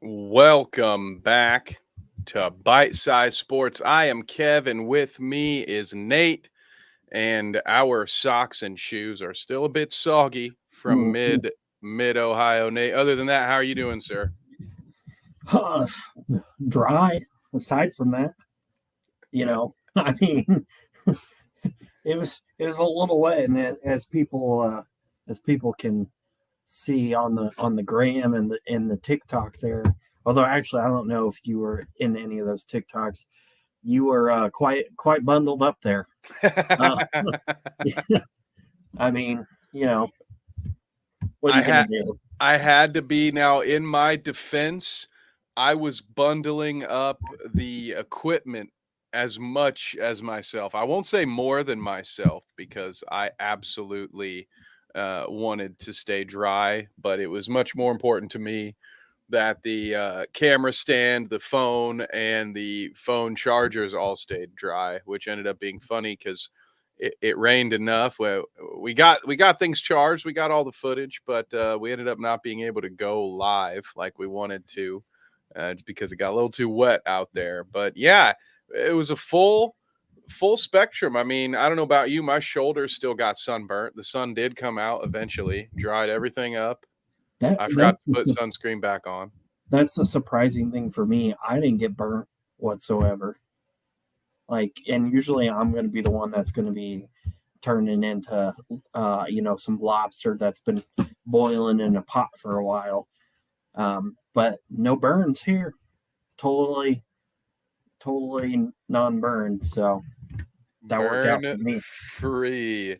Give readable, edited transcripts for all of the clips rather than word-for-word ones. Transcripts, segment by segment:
Welcome back to Bite Size Sports. I am Kev, and with me is Nate. And our socks and shoes are still a bit soggy from Mhm. mid Ohio. Nate, other than that, how are you doing, sir? Uh, Dry. Aside from that, I mean, it was a little wet, and as people can see on the gram and the TikTok there. Although actually, I don't know if you were in any of those TikToks. You were quite bundled up there. Uh, I mean, what are I you gonna had do? I had to be. Now in my defense, I was bundling up the equipment as much as myself. I won't say more than myself because I absolutely wanted to stay dry, but it was much more important to me that the camera stand, the phone, and the phone chargers all stayed dry, which ended up being funny because it rained enough. We got things charged, we got all the footage, but we ended up not being able to go live like we wanted to, just because it got a little too wet out there. But yeah, it was a full spectrum. I mean, I don't know about you, my shoulders still got sunburnt. The sun did come out eventually, dried everything up. That I forgot that's to put the sunscreen back on. that's the surprising thing for me. I didn't get burnt whatsoever. Like, and usually I'm going to be the one that's going to be turning into some lobster that's been boiling in a pot for a while. But no burns here. Totally non-burned. So that worked out for Burn me. free.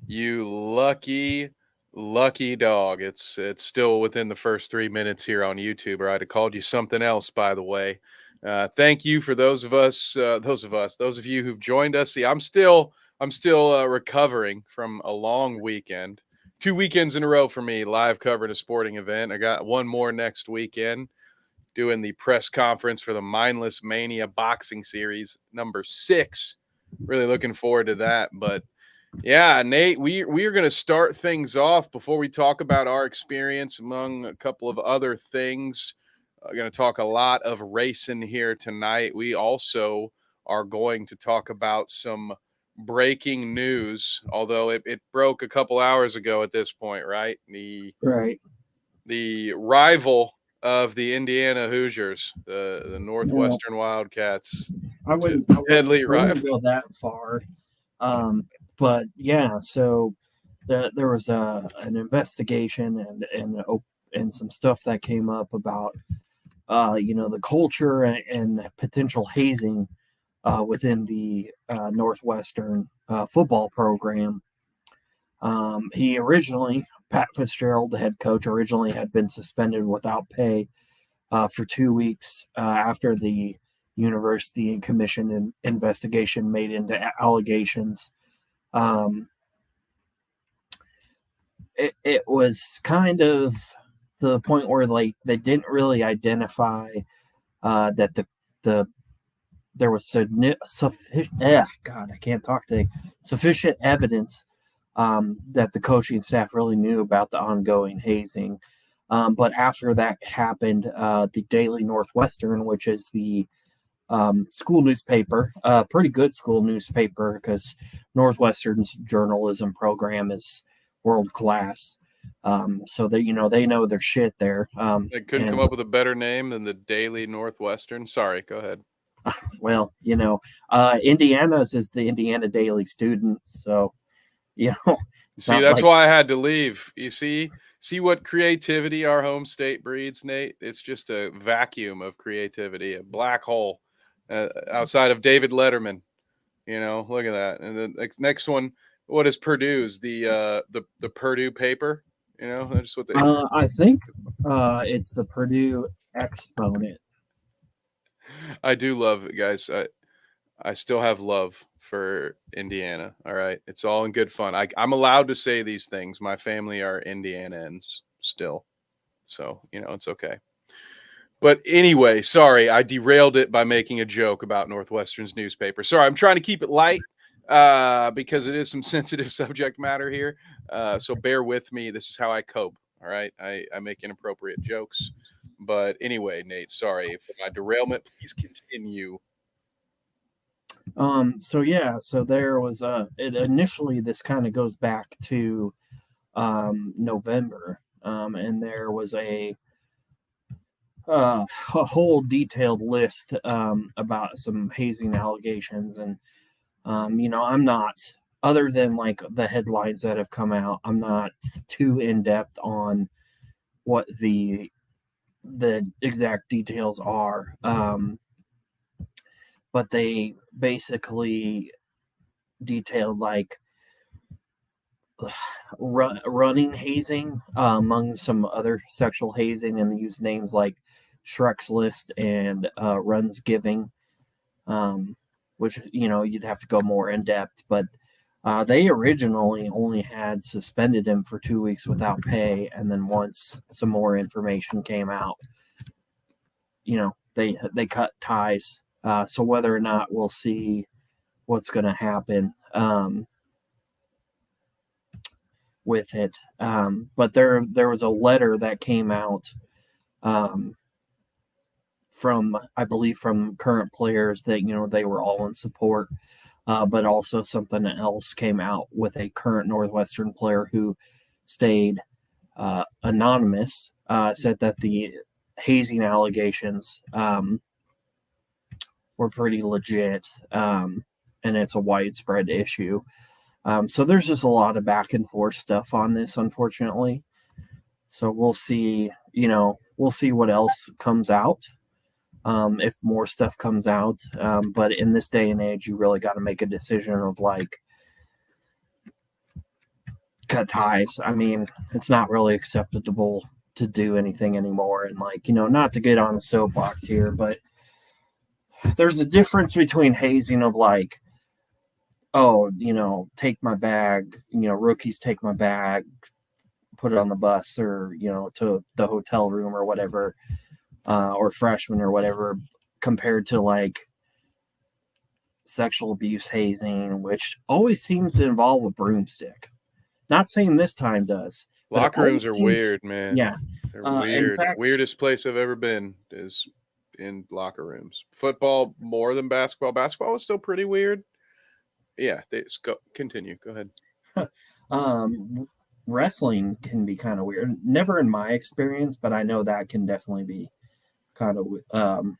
You lucky dog. It's still within the first 3 minutes here on YouTube, or I'd have called you something else, by the way. Thank you for those of you who've joined us. See, I'm still recovering from a long weekend. 2 weekends in a row for me, live covering a sporting event. I got one more next weekend, doing the press conference for the Mindless Mania boxing series number 6. Really looking forward to that. But yeah, Nate, we are going to start things off before we talk about our experience among a couple of other things. Going to talk a lot of racing here tonight. We also are going to talk about some breaking news, although it broke a couple hours ago at this point, right? Right. The rival of the Indiana Hoosiers, the Well, Northwestern Wildcats, I to wouldn't I wouldn't deadly I wouldn't rival. go that far. But yeah, so there was an investigation and some stuff that came up about the culture and potential hazing within the Northwestern football program. Pat Fitzgerald, the head coach, originally had been suspended without pay for 2 weeks after the university and commission investigation made into allegations. Um, it was kind of to the point where like they didn't really identify that the there was sufficient. God, I can't talk today. Sufficient evidence that the coaching staff really knew about the ongoing hazing. But after that happened, the Daily Northwestern, which is the school newspaper, pretty good school newspaper because Northwestern's journalism program is world class. So they know their shit there. I couldn't come And up with a better name than the Daily Northwestern. Sorry, go ahead. well, Indiana's is the Indiana Daily Student, so you know it's See, not that's like why I had to leave. You see what creativity our home state breeds, Nate? It's just a vacuum of creativity, a black hole outside of David Letterman. Look at that. And the next one, what is Purdue's? The Purdue paper. That's what they. I think it's the Purdue Exponent. I do love it, guys. I still have love for Indiana. All right. It's all in good fun. I'm allowed to say these things. My family are Indianans still. So, it's okay. But anyway, sorry, I derailed it by making a joke about Northwestern's newspaper. Sorry, I'm trying to keep it light because it is some sensitive subject matter here. So bear with me. This is how I cope. All right. I make inappropriate jokes. But anyway, Nate, sorry for my derailment. Please continue. So yeah, so there was initially this kind of goes back to November, and there was a whole detailed list about some hazing allegations, and I'm not, other than like the headlines that have come out, I'm not too in depth on what the exact details are. But they basically detailed like running hazing among some other sexual hazing, and use names like Shrek's List and Runs Giving, um, which you'd have to go more in depth. But they originally only had suspended him for 2 weeks without pay, and then once some more information came out, they cut ties. So whether or not we'll see what's going to happen with it. But there was a letter that came out um, from, I believe, from current players that they were all in support. But also something else came out with a current Northwestern player who stayed anonymous. Said that the hazing allegations were pretty legit, and it's a widespread issue. So there's just a lot of back and forth stuff on this, unfortunately. So we'll see. We'll see what else comes out, if more stuff comes out. But in this day and age, you really got to make a decision of like cut ties. I mean, it's not really acceptable to do anything anymore. And like not to get on a soapbox here, but there's a difference between hazing of like, oh, take my bag, rookies take my bag, put it on the bus, or, to the hotel room or whatever, or freshmen or whatever, compared to like sexual abuse hazing, which always seems to involve a broomstick. Not saying this time does, but it Locker rooms always are seems, weird, man. yeah. They're In weird. fact, Weirdest place I've ever been is in locker rooms. Football more than basketball. Basketball is still pretty weird. Yeah, continue. Go ahead. um, wrestling can be kind of weird. Never in my experience, but I know that can definitely be kind of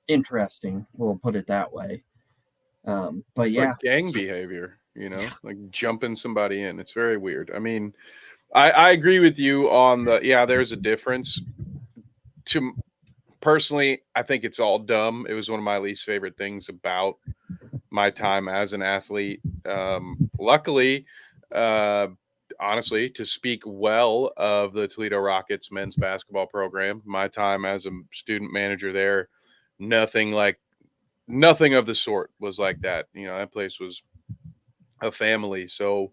interesting. We'll put it that way. But It's yeah, like gang so, behavior, yeah, like jumping somebody in. It's very weird. I mean, I agree with you on yeah, there's a difference. To personally, I think it's all dumb. It was one of my least favorite things about my time as an athlete. Luckily, uh, honestly, to speak well of the Toledo Rockets men's basketball program, my time as a student manager there, nothing like nothing of the sort was like that. That place was a family. So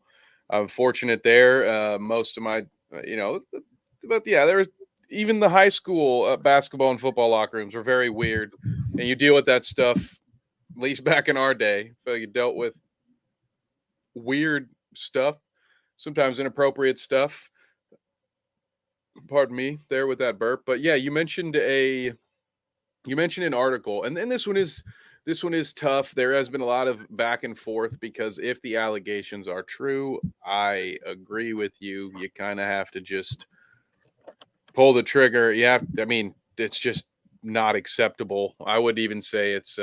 I'm fortunate there. Most of my, but yeah, there was even the high school basketball and football locker rooms were very weird, and you deal with that stuff. At least back in our day, you dealt with weird stuff, sometimes inappropriate stuff. Pardon me, there with that burp. But yeah, you mentioned an article, and then this one is tough. There has been a lot of back and forth because if the allegations are true, I agree with you. You kind of have to just pull the trigger. I mean, it's just not acceptable. I would even say it's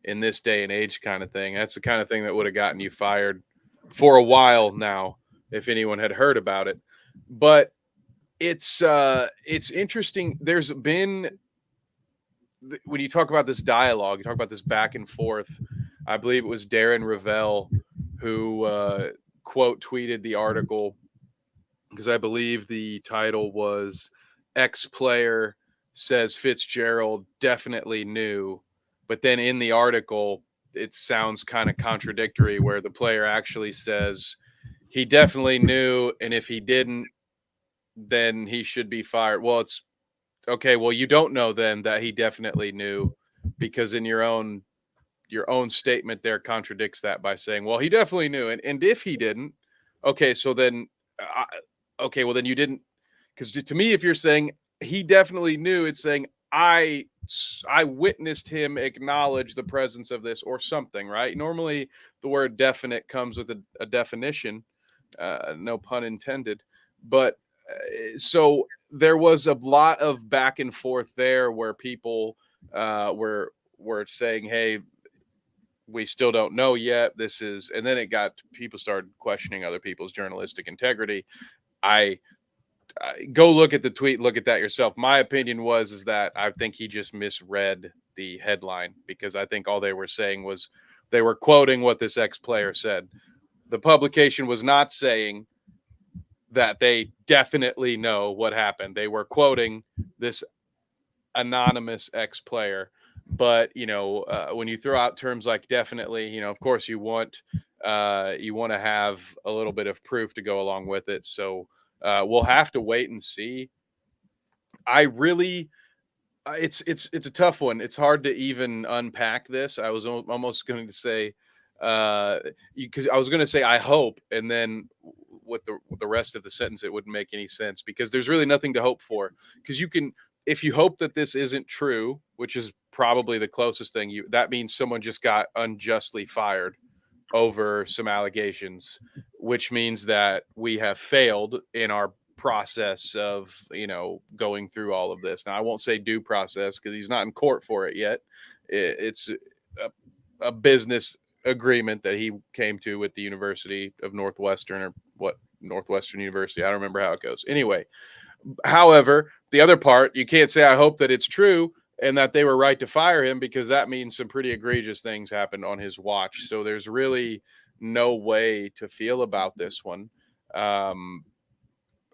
in this day and age kind of thing. That's the kind of thing that would have gotten you fired for a while now if anyone had heard about it. But it's interesting. There's been when you talk about this dialogue, you talk about this back and forth. I believe it was Darren Ravel who quote tweeted the article because I believe the title was X player says Fitzgerald definitely knew, but then in the article it sounds kind of contradictory where the player actually says he definitely knew, and if he didn't, then he should be fired. Well, it's okay. Well, you don't know then that he definitely knew because in your own statement there contradicts that by saying, well, he definitely knew, and if he didn't, okay, so then okay, well then you didn't, because to me, if you're saying he definitely knew. It's saying I witnessed him acknowledge the presence of this or something, right? Normally, the word definite comes with a definition, no pun intended. But so there was a lot of back and forth there where people were saying, "Hey, we still don't know yet. This is," and then it got people started questioning other people's journalistic integrity. I go look at the tweet, look at that yourself. My opinion was is that I think he just misread the headline because I think all they were saying was they were quoting what this ex player said. The publication was not saying that they definitely know what happened. They were quoting this anonymous ex player. But when you throw out terms like definitely, of course you want to have a little bit of proof to go along with it. So we'll have to wait and see. I really it's a tough one. It's hard to even unpack this. I was almost going to say because I was going to say I hope, and then with the rest of the sentence it wouldn't make any sense because there's really nothing to hope for. Because you can, if you hope that this isn't true, which is probably the closest thing, you that means someone just got unjustly fired over some allegations, which means that we have failed in our process of going through all of this. Now I won't say due process because he's not in court for it yet. It's a business agreement that he came to with the University of Northwestern, or what, Northwestern University, I don't remember how it goes anyway. However, the other part, you can't say I hope that it's true and that they were right to fire him because that means some pretty egregious things happened on his watch. So there's really no way to feel about this one. Um,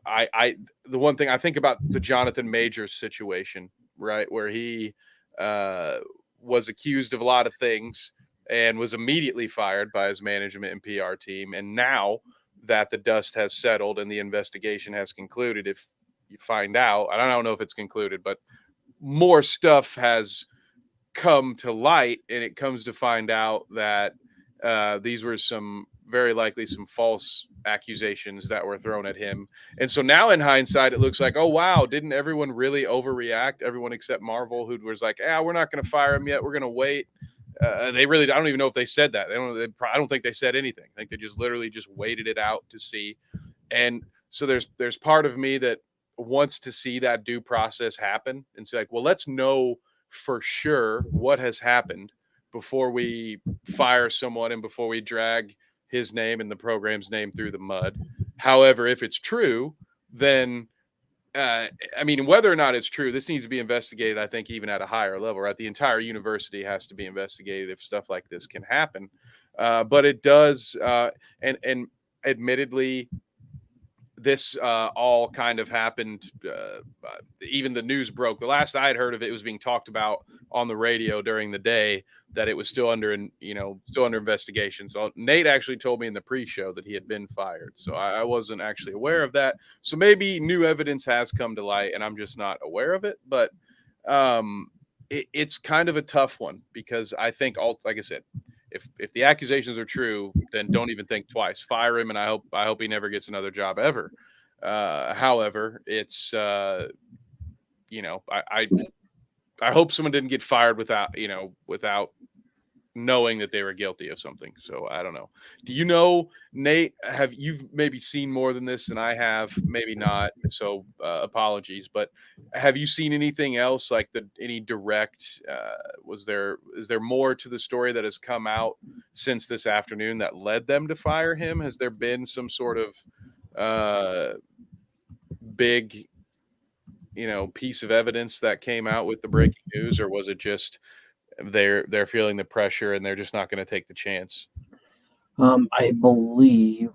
I the one thing I think about the Jonathan Majors situation, right, where he uh, was accused of a lot of things and was immediately fired by his management and PR team, and now that the dust has settled and the investigation has concluded, if you find out, I don't know if it's concluded, but more stuff has come to light, and it comes to find out that these were some very likely some false accusations that were thrown at him. And so now in hindsight, it looks like, oh wow, didn't everyone really overreact? Everyone except Marvel, who was like, "Ah, we're not going to fire him yet. We're going to wait." They really, I don't even know if they said that. I don't think they said anything. I think they just literally just waited it out to see. And so there's part of me that wants to see that due process happen and say like, well, let's know for sure what has happened before we fire someone and before we drag his name and the program's name through the mud. However, if it's true, then I mean, whether or not it's true, this needs to be investigated. I think even at a higher level, right? The entire university has to be investigated if stuff like this can happen. But it does, and admittedly, this all kind of happened. Even the news broke. The last I had heard of it, was being talked about on the radio during the day that it was still under, still under investigation. So Nate actually told me in the pre-show that he had been fired. So I wasn't actually aware of that. So maybe new evidence has come to light, and I'm just not aware of it. But it's kind of a tough one because I think like I said, if the accusations are true, then don't even think twice. Fire him, and I hope he never gets another job ever. However, it's I hope someone didn't get fired without knowing that they were guilty of something. So I don't know. Do you know, Nate? Have you maybe seen more than this than I have? Maybe not. So apologies. But have you seen anything else like any direct? Is there more to the story that has come out since this afternoon that led them to fire him? Has there been some sort of big piece of evidence that came out with the breaking news, or was it just they're feeling the pressure and they're just not going to take the chance? I believe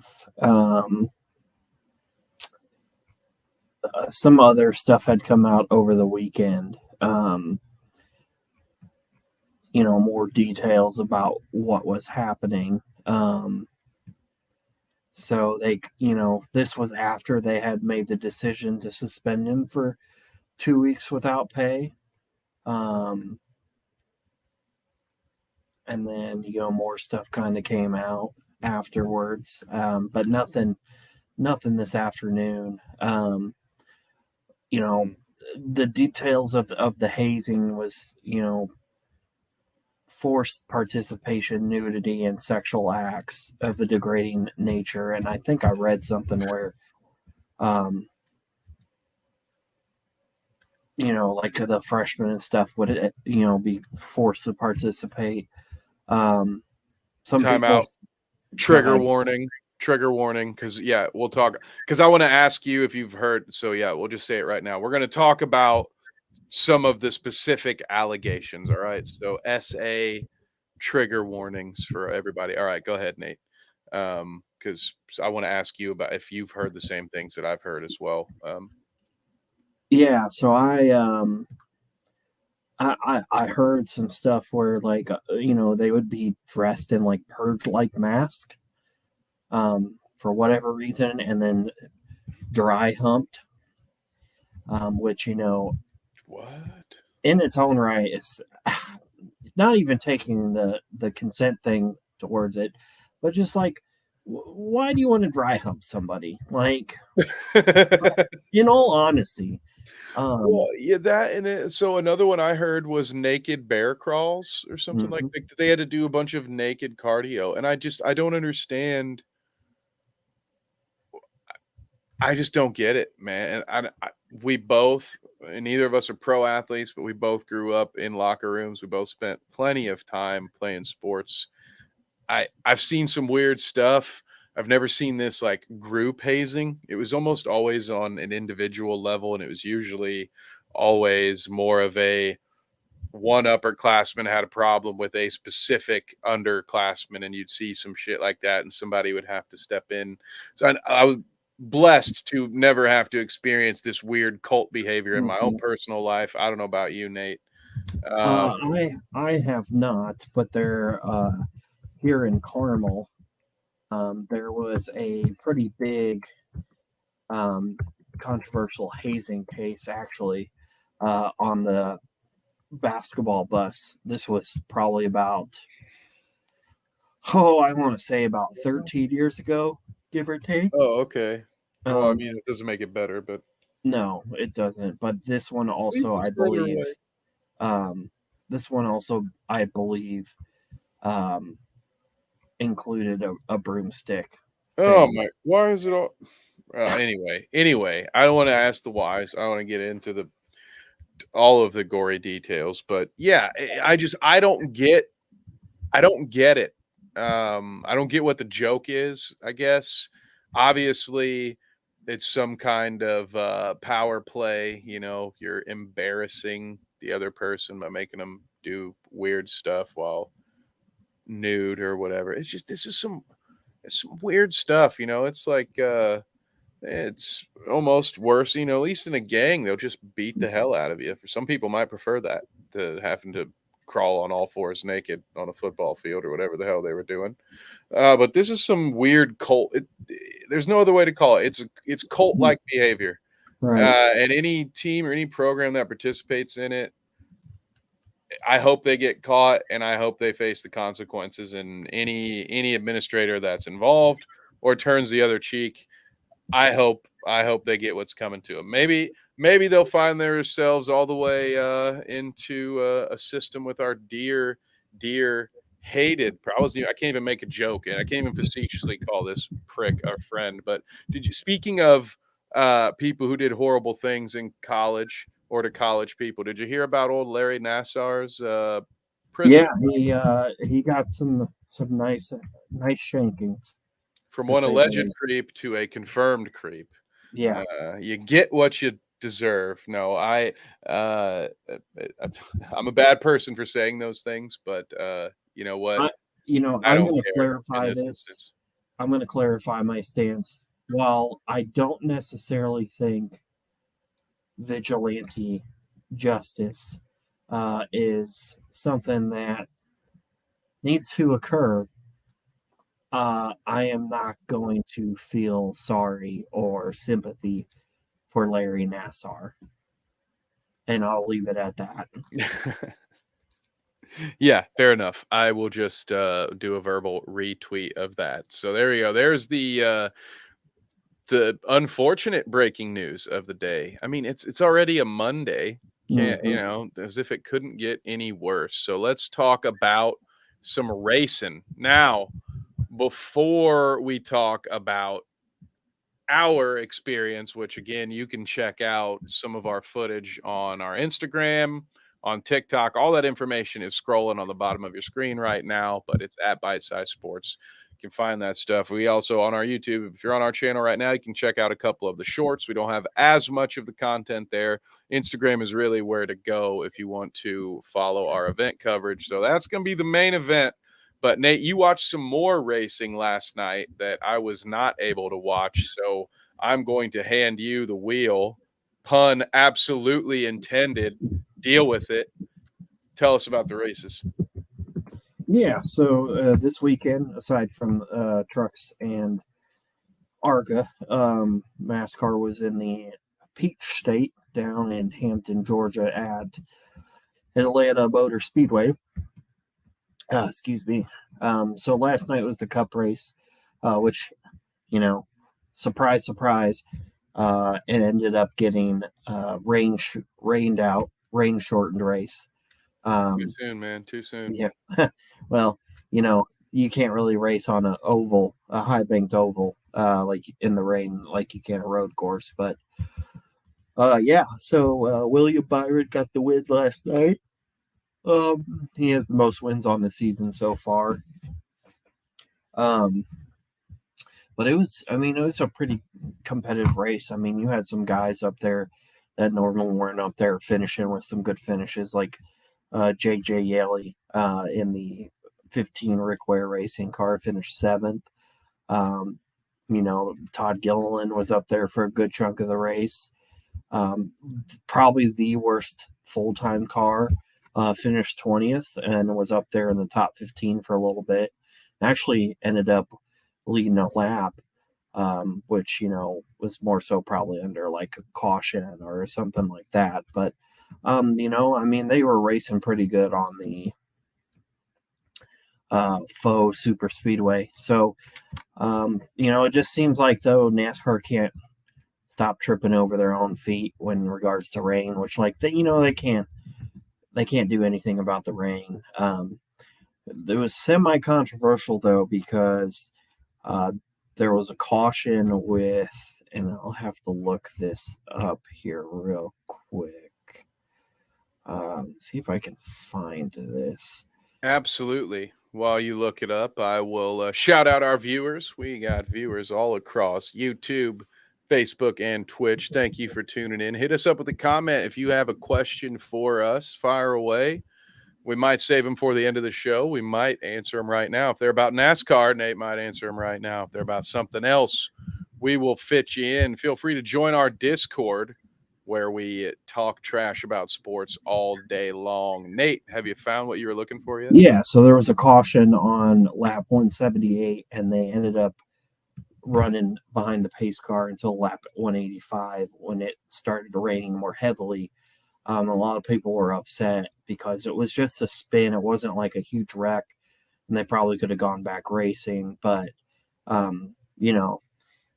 some other stuff had come out over the weekend. More details about what was happening. So this was after they had made the decision to suspend him for 2 weeks without pay. And then, more stuff kind of came out afterwards. But nothing this afternoon. the details of the hazing was, forced participation, nudity, and sexual acts of a degrading nature. And I think I read something where, um, like the freshmen and stuff would, be forced to participate. Um, some people, Timeout. go Trigger ahead. warning. Trigger warning. Because yeah, we'll talk. Because I want to ask you if you've heard. So yeah, we'll just say it right now. We're going to talk about some of the specific allegations. All right. So SA trigger warnings for everybody. All right, go ahead, Nate. Because I want to ask you about if you've heard the same things that I've heard as well. Yeah, so I heard some stuff where like they would be dressed in like purge like mask for whatever reason, and then dry humped, which What? in its own right is not even taking the consent thing towards it, but just like why do you want to dry hump somebody? Like, in all honesty, Well, um, yeah, that and so another one I heard was naked bear crawls or something mhm, like they had to do a bunch of naked cardio, and I don't understand. I just don't get it, man. And we both, and neither of us are pro athletes, but we both grew up in locker rooms. We both spent plenty of time playing sports. I've seen some weird stuff. I've never seen this like group hazing. It was almost always on an individual level, and it was usually always more of a one upperclassman had a problem with a specific underclassman, and you'd see some shit like that, and somebody would have to step in. So I was blessed to never have to experience this weird cult behavior in my own mhm. personal life. I don't know about you, Nate. Um, I have not, but there here in Carmel, there was a pretty big um, controversial hazing case actually on the basketball bus. This was probably about, I want to say about 13 years ago, give or take. oh, okay. Well, I Um, mean, it doesn't make it better, but no, it doesn't. But this one at least also, it's I further believe, away. um, this one also, I believe, um, included a broomstick Oh thing. my! Why is it all? Anyway, I don't want to ask the whys. I want to get into the all of the gory details, but yeah, I don't get it. I don't get what the joke is, I guess. Obviously, it's some kind of power play, you're embarrassing the other person by making them do weird stuff while nude or whatever. It's just it's some weird stuff, it's like it's almost worse, at least in a gang, they'll just beat the hell out of you. For some people might prefer that to having to crawl on all fours naked on a football field or whatever the hell they were doing. But this is some weird cult. There's no other way to call it. It's cult like behavior. Right. And any team or any program that participates in it, I hope they get caught and I hope they face the consequences. And any administrator that's involved or turns the other cheek, I hope they get what's coming to them. Maybe they'll find themselves all the way into a system with our dear hated. I can't even make a joke, and I can't even facetiously call this prick our friend. But did you? Speaking of people who did horrible things in college or to college people, did you hear about old Larry Nassar's prison Yeah, he got some nice shankings, from to one say the alleged least. creep to a confirmed creep? Yeah, You get what you deserve. No, I'm a bad person for saying those things, but you know what? I I I'm don't going to care in clarify this this. instance. I'm going to clarify my stance. While I don't necessarily think vigilante justice is something that needs to occur, I am not going to feel sorry or sympathy for Larry Nassar, and I'll leave it at that. Yeah, fair enough. I will just do a verbal retweet of that. So there you go. There's the the unfortunate breaking news of the day. I mean, it's already a Monday. Can't, Hmm. as if it couldn't get any worse. So let's talk about some racing. Now, before we talk about our experience, which again, you can check out some of our footage on our Instagram, on TikTok. All that information is scrolling on the bottom of your screen right now, but it's at Bite Size Sports. You can find that stuff. We also on our YouTube, if you're on our channel right now, you can check out a couple of the shorts. We don't have as much of the content there. Instagram is really where to go if you want to follow our event coverage. So that's going to be the main event. But Nate, you watched some more racing last night that I was not able to watch. So I'm going to hand you the wheel. Pun absolutely intended. Deal with it. Tell us about the races. Yeah, so this weekend, aside from trucks and ARCA, NASCAR was in the Peach State down in Hampton, Georgia at Atlanta Motor Speedway. Excuse me. So last night was the Cup race, which, you know, surprise, surprise, it ended up getting rained out, rain shortened race. Too Um, soon, man. Too soon. yeah. Well, you can't really race on a oval, a high banked oval, like in the rain, like you can a road course. But yeah. So William Byron got the win last night. He has the most wins on the season so far. Um, but I mean, it was a pretty competitive race. I mean, you had some guys up there that normally weren't up there finishing with some good finishes, like J.J. Yaley in the 15 Rick Ware Racing car finished seventh. Um, Todd Gilliland was up there for a good chunk of the race. Um, Probably the worst full time car, finished 20th and was up there in the top 15 for a little bit. Actually, ended up leading a lap, which, was more so probably under like a caution or something like that. But, I mean, they were racing pretty good on the faux super speedway. So, it just seems like though NASCAR can't stop tripping over their own feet when in regards to rain, which like they can't do anything about the rain. It was semi controversial though because uh, there was a caution with, and I'll have to look this up here real quick. See if I can find this. Absolutely. While you look it up, I will shout out our viewers. We got viewers all across YouTube, Facebook, and Twitch. Thank you for tuning in. Hit us up with a comment if you have a question for us. Fire away. We might save them for the end of the show. We might answer them right now. If they're about NASCAR, Nate might answer them right now. If they're about something else, we will fit you in. Feel free to join our Discord where we talk trash about sports all day long. Nate, have you found what you were looking for yet? Yeah, so there was a caution on lap 178, and they ended up running behind the pace car until lap 185 when it started raining more heavily. A lot of people were upset because it was just a spin. It wasn't like a huge wreck, and they probably could have gone back racing. But, um, you know,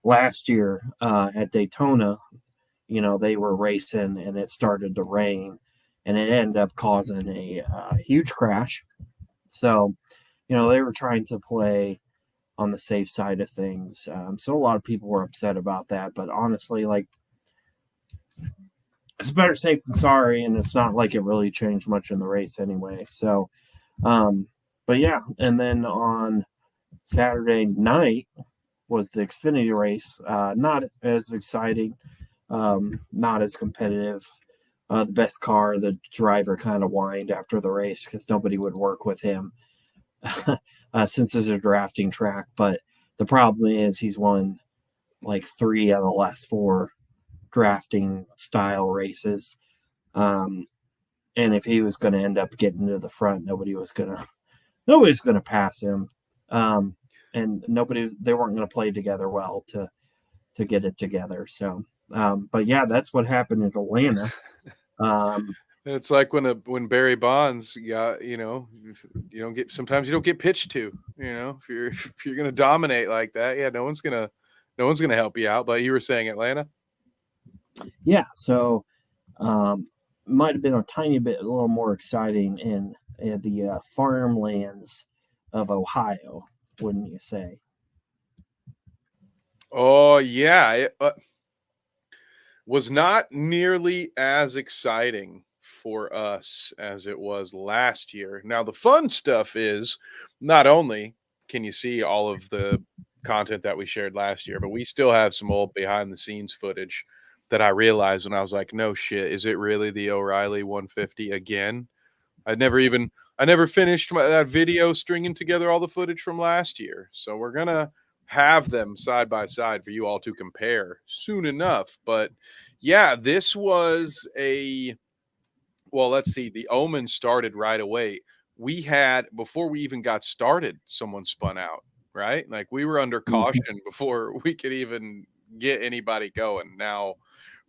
last year at Daytona, they were racing and it started to rain, and it ended up causing a huge crash. So, they were trying to play on the safe side of things. So a lot of people were upset about that. But honestly, like, it's better safe than sorry, and it's not like it really changed much in the race anyway. So, um, but yeah, and then on Saturday night was the Xfinity race. Not as exciting, not as competitive. The best car, the driver kind of whined after the race because nobody would work with him since it's a drafting track. But the problem is he's won like 3 out of the last 4 drafting style races. Um, and if he was going to end up getting to the front, nobody's going to pass him. And they weren't going to play together well to get it together. So, but yeah, that's what happened in Atlanta. Um, It's like when Barry Bonds got, you don't get pitched to, if you're if you're gonna dominate like that, yeah, no one's gonna No one's going to help you out. But you were saying Atlanta. Yeah, so might have been a tiny bit, a little more exciting in the farmlands of Ohio, wouldn't you say? Oh yeah, it was not nearly as exciting for us as it was last year. Now the fun stuff is not only can you see all of the content that we shared last year, but we still have some old behind the scenes footage that I realized when I was like, no shit, is it really the O'Reilly 150 again? I never finished that video stringing together all the footage from last year. So we're gonna have them side by side for you all to compare soon enough. But yeah, this was a well, let's see. The omen started right away. We had before we even got started, someone spun out, right? Like we were under Mhm. caution before we could even get anybody going. Now,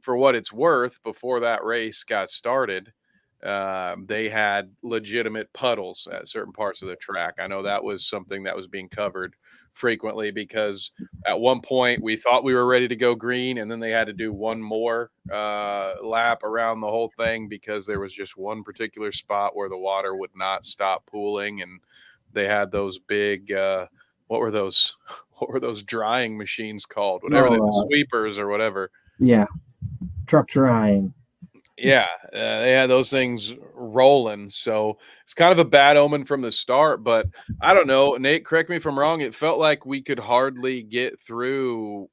for what it's worth, before that race got started, they had legitimate puddles at certain parts of the track. I know that was something that was being covered frequently because at one point we thought we were ready to go green, and then they had to do one more lap around the whole thing because there was just one particular spot where the water would not stop pooling, and they had those big what were those what were those drying machines called, whatever the Oh, sweepers or whatever. yeah, truck drying. Yeah, they had those things rolling, so it's kind of a bad omen from the start. But I don't know, Nate, correct me if I'm wrong. It felt like we could hardly get through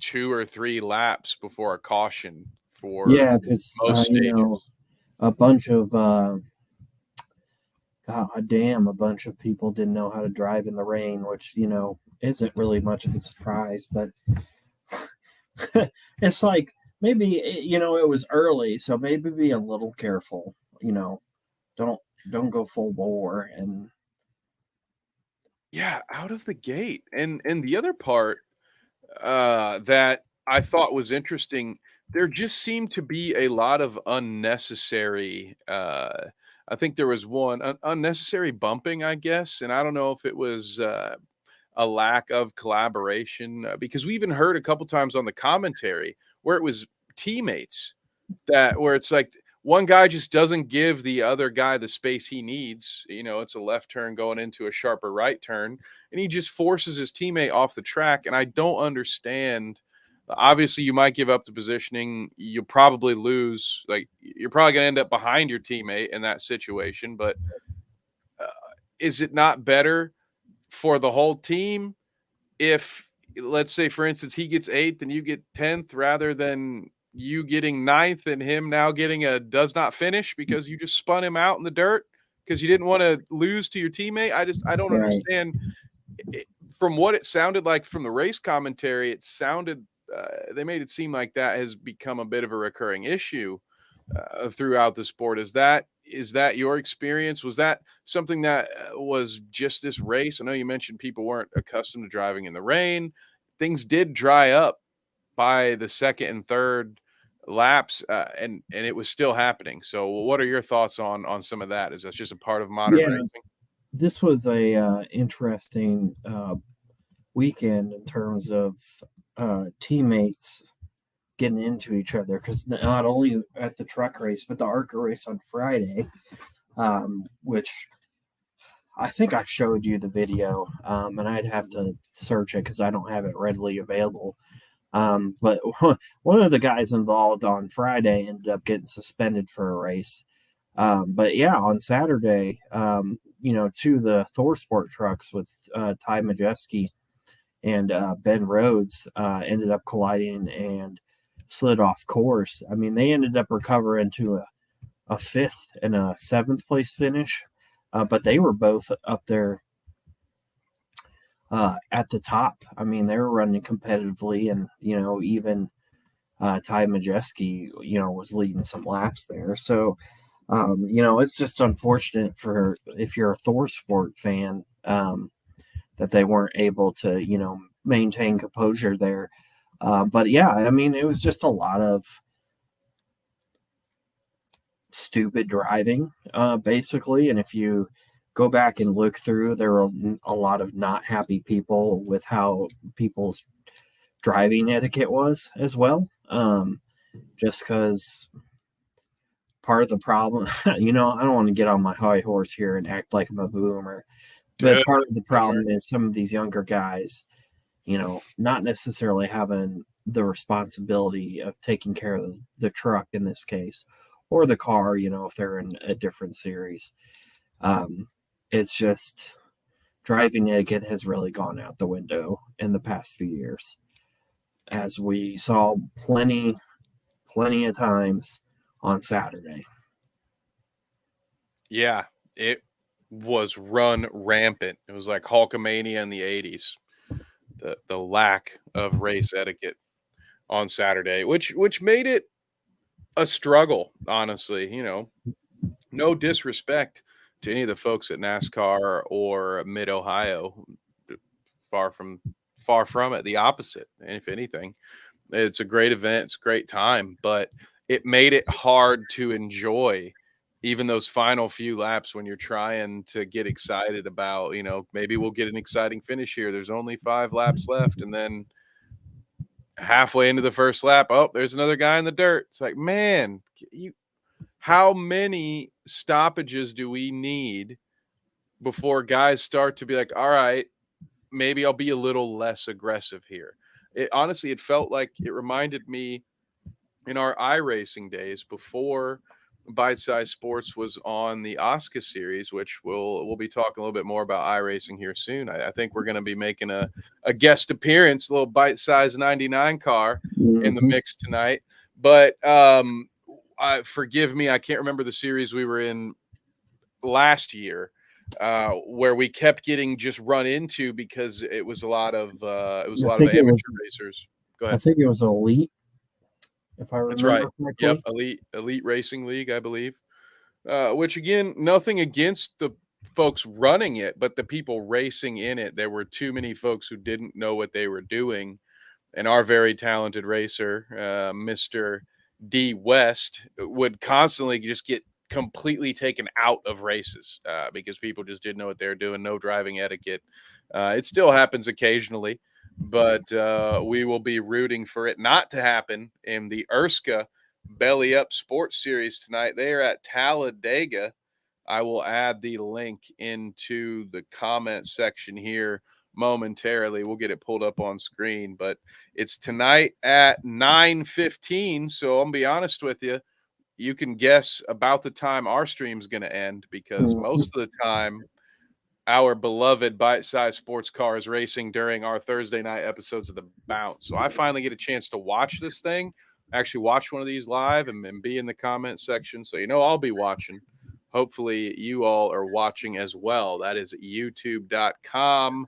2 or 3 laps before a caution for Yeah, because most stages. a bunch of god damn, a bunch of people didn't know how to drive in the rain, which isn't really much of a surprise, but it's like maybe it was early, so maybe be a little careful. You know, don't don't go full bore. And Yeah, out of the gate. And the other part that I thought was interesting, there just seemed to be a lot of unnecessary I think there was one unnecessary bumping, I guess, and I don't know if it was a lack of collaboration because we even heard a couple times on the commentary where it was teammates that where it's like one guy just doesn't give the other guy the space he needs. You know, it's a left turn going into a sharper right turn, and he just forces his teammate off the track. And I don't understand. Obviously, you might give up the positioning. You'll probably lose. Like, you're probably going to end up behind your teammate in that situation. But uh, is it not better for the whole team if, let's say, for instance, he gets eighth and you get 10th rather than you getting ninth and him now getting a does not finish because you just spun him out in the dirt because you didn't want to lose to your teammate? I don't right, understand. From what it sounded like from the race commentary, it sounded they made it seem like that has become a bit of a recurring issue throughout the sport. Is that your experience? Was that something that was just this race? I know you mentioned people weren't accustomed to driving in the rain. Things did dry up by the second and third laps, and it was still happening. So, what are your thoughts on some of that? Is that just a part of modern yeah, racing? this was a interesting weekend in terms of teammates getting into each other, because not only at the truck race but the ARCA race on Friday, which I think I showed you the video, and I'd have to search it because I don't have it readily available. But one of the guys involved on Friday ended up getting suspended for a race. But yeah, on Saturday, two of the Thor Sport trucks with Ty Majeski and Ben Rhodes ended up colliding and slid off course. I mean, they ended up recovering to a fifth and a seventh place finish, but they were both up there at the top. I mean, they were running competitively, and even Ty Majeski, was leading some laps there. So, it's just unfortunate for if you're a Thor Sport fan, that they weren't able to, maintain composure there. But yeah, I mean, it was just a lot of stupid driving, basically. And if you go back and look through, there were a lot of not happy people with how people's driving etiquette was as well. Just because part of the problem, I don't want to get on my high horse here and act like I'm a boomer, but Dude, part of the don't worry. problem is some of these younger guys, not necessarily having the responsibility of taking care of the truck in this case, or the car, if they're in a different series. Um, it's just driving etiquette has really gone out the window in the past few years, as we saw plenty of times on Saturday. Yeah, it was run rampant. It was like Hulkamania in the 80s. The lack of race etiquette on Saturday, which made it a struggle, honestly. No disrespect to any of the folks at NASCAR or Mid Ohio. Far from far from it. The opposite, if anything. It's a great event, it's a great time, but it made it hard to enjoy even those final few laps when you're trying to get excited about, maybe we'll get an exciting finish here. There's only 5 laps left, and then halfway into the first lap, oh, there's another guy in the dirt. It's like, man, how many stoppages do we need before guys start to be like, all right, maybe I'll be a little less aggressive here. It felt like it reminded me in our iRacing days before Bite Size Sports was on the Oscar series, which we'll be talking a little bit more about iRacing here soon. I think we're going to be making a guest appearance, a little Bite Size 99 car in the Mm-hmm. mix tonight. But forgive me, I can't remember the series we were in last year, where we kept getting just run into because it was a lot of I think it was amateur racers. Go I ahead. think it was Elite, if I That's right. remember Yep, correctly. Elite Racing League, I believe. Which again, nothing against the folks running it, but the people racing in it. There were too many folks who didn't know what they were doing, and our very talented racer, Mr. D West, would constantly just get completely taken out of races because people just didn't know what they were doing, no driving etiquette. It still happens occasionally, but we will be rooting for it not to happen in the Erska Belly Up Sports Series tonight. They are at Talladega. I will add the link into the comment section here momentarily. We'll get it pulled up on screen, but it's tonight at 9:15. So I'm gonna be honest with you. You can guess about the time our stream's gonna end because Mhm. most of the time our beloved bite-sized sports car is racing during our Thursday night episodes of the Bounce. So I finally get a chance to watch this thing, actually watch one of these live and be in the comment section. So I'll be watching. Hopefully you all are watching as well. That is youtube.com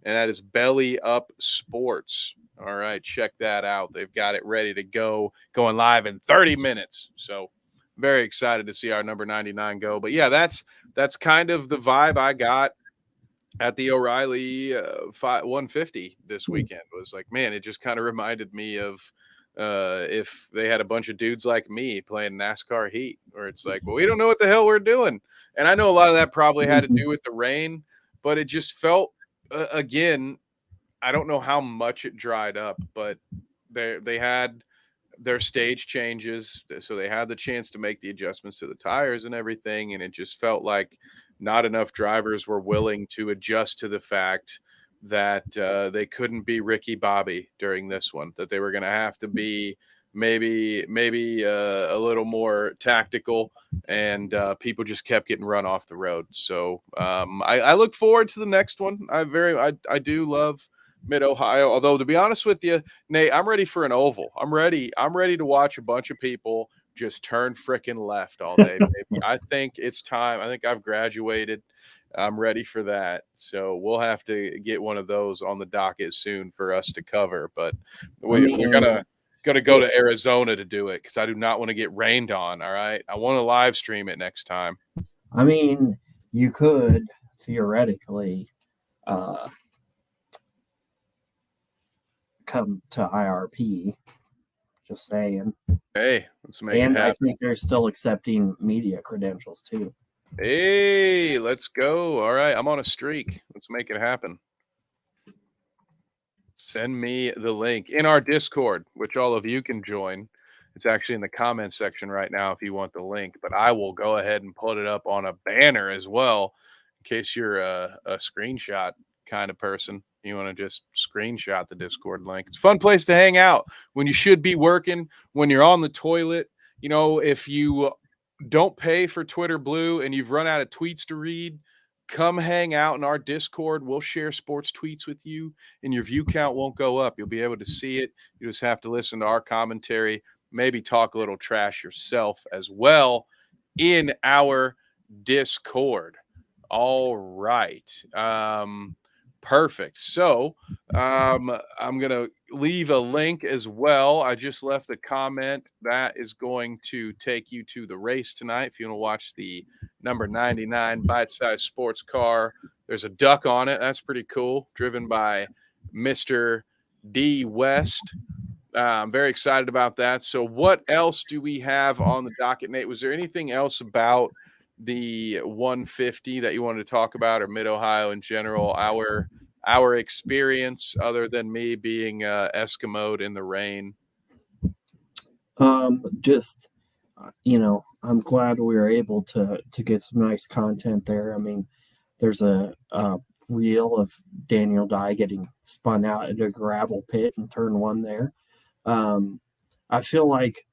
and that is Belly Up Sports. All right, check that out. They've got it ready to go, going live in 30 minutes. So very excited to see our number 99 go. But yeah, that's kind of the vibe I got at the O'Reilly 150 this weekend. Was like, man, it just kind of reminded me of if they had a bunch of dudes like me playing NASCAR Heat, where it's like, well, we don't know what the hell we're doing. And I know a lot of that probably had to Mhm. do with the rain, but it just felt again, I don't know how much it dried up, but they had their stage changes, so they had the chance to make the adjustments to the tires and everything, and it just felt like not enough drivers were willing to adjust to the fact that they couldn't be Ricky Bobby during this one, that they were going to have to be maybe a little more tactical, and people just kept getting run off the road. So I look forward to the next one. I do love Mid Ohio, although to be honest with you, Nate, I'm ready for an oval. I'm ready. I'm ready to watch a bunch of people just turn freaking left all day, baby. I think it's time. I think I've graduated. I'm ready for that. So we'll have to get one of those on the docket soon for us to cover. But I we're mean, gonna go it, to Arizona to do it because I do not want to get rained on. All right, I want to live stream it next time. I mean, you could theoretically uh, come to IRP. Just saying, Hey, let's make it and I happen. think they're still accepting media credentials too. Hey, let's go. All right, I'm on a streak. Let's make it happen. Send me the link in our Discord, which all of you can join. It's actually in the comment section right now if you want the link, but I will go ahead and put it up on a banner as well in case you're a screenshot kind of person. You want to just screenshot the Discord link. It's a fun place to hang out when you should be working, when you're on the toilet. You know, if you don't pay for Twitter Blue and you've run out of tweets to read, come hang out in our Discord. We'll share sports tweets with you, and your view count won't go up. You'll be able to see it. You just have to listen to our commentary, maybe talk a little trash yourself as well in our Discord. All right. Perfect. So I'm going to leave a link as well. I just left the comment that is going to take you to the race tonight. If you want to watch the number 99 bite-sized sports car, there's a duck on it. That's pretty cool. Driven by Mr. D West. I'm very excited about that. So what else do we have on the docket, Nate? Was there anything else about the 150 that you wanted to talk about, or Mid-Ohio in general, our experience, other than me being Eskimoed in the rain? Just I'm glad we were able to get some nice content there. I mean, there's a reel of Daniel Dye getting spun out at a gravel pit in turn one there. I feel like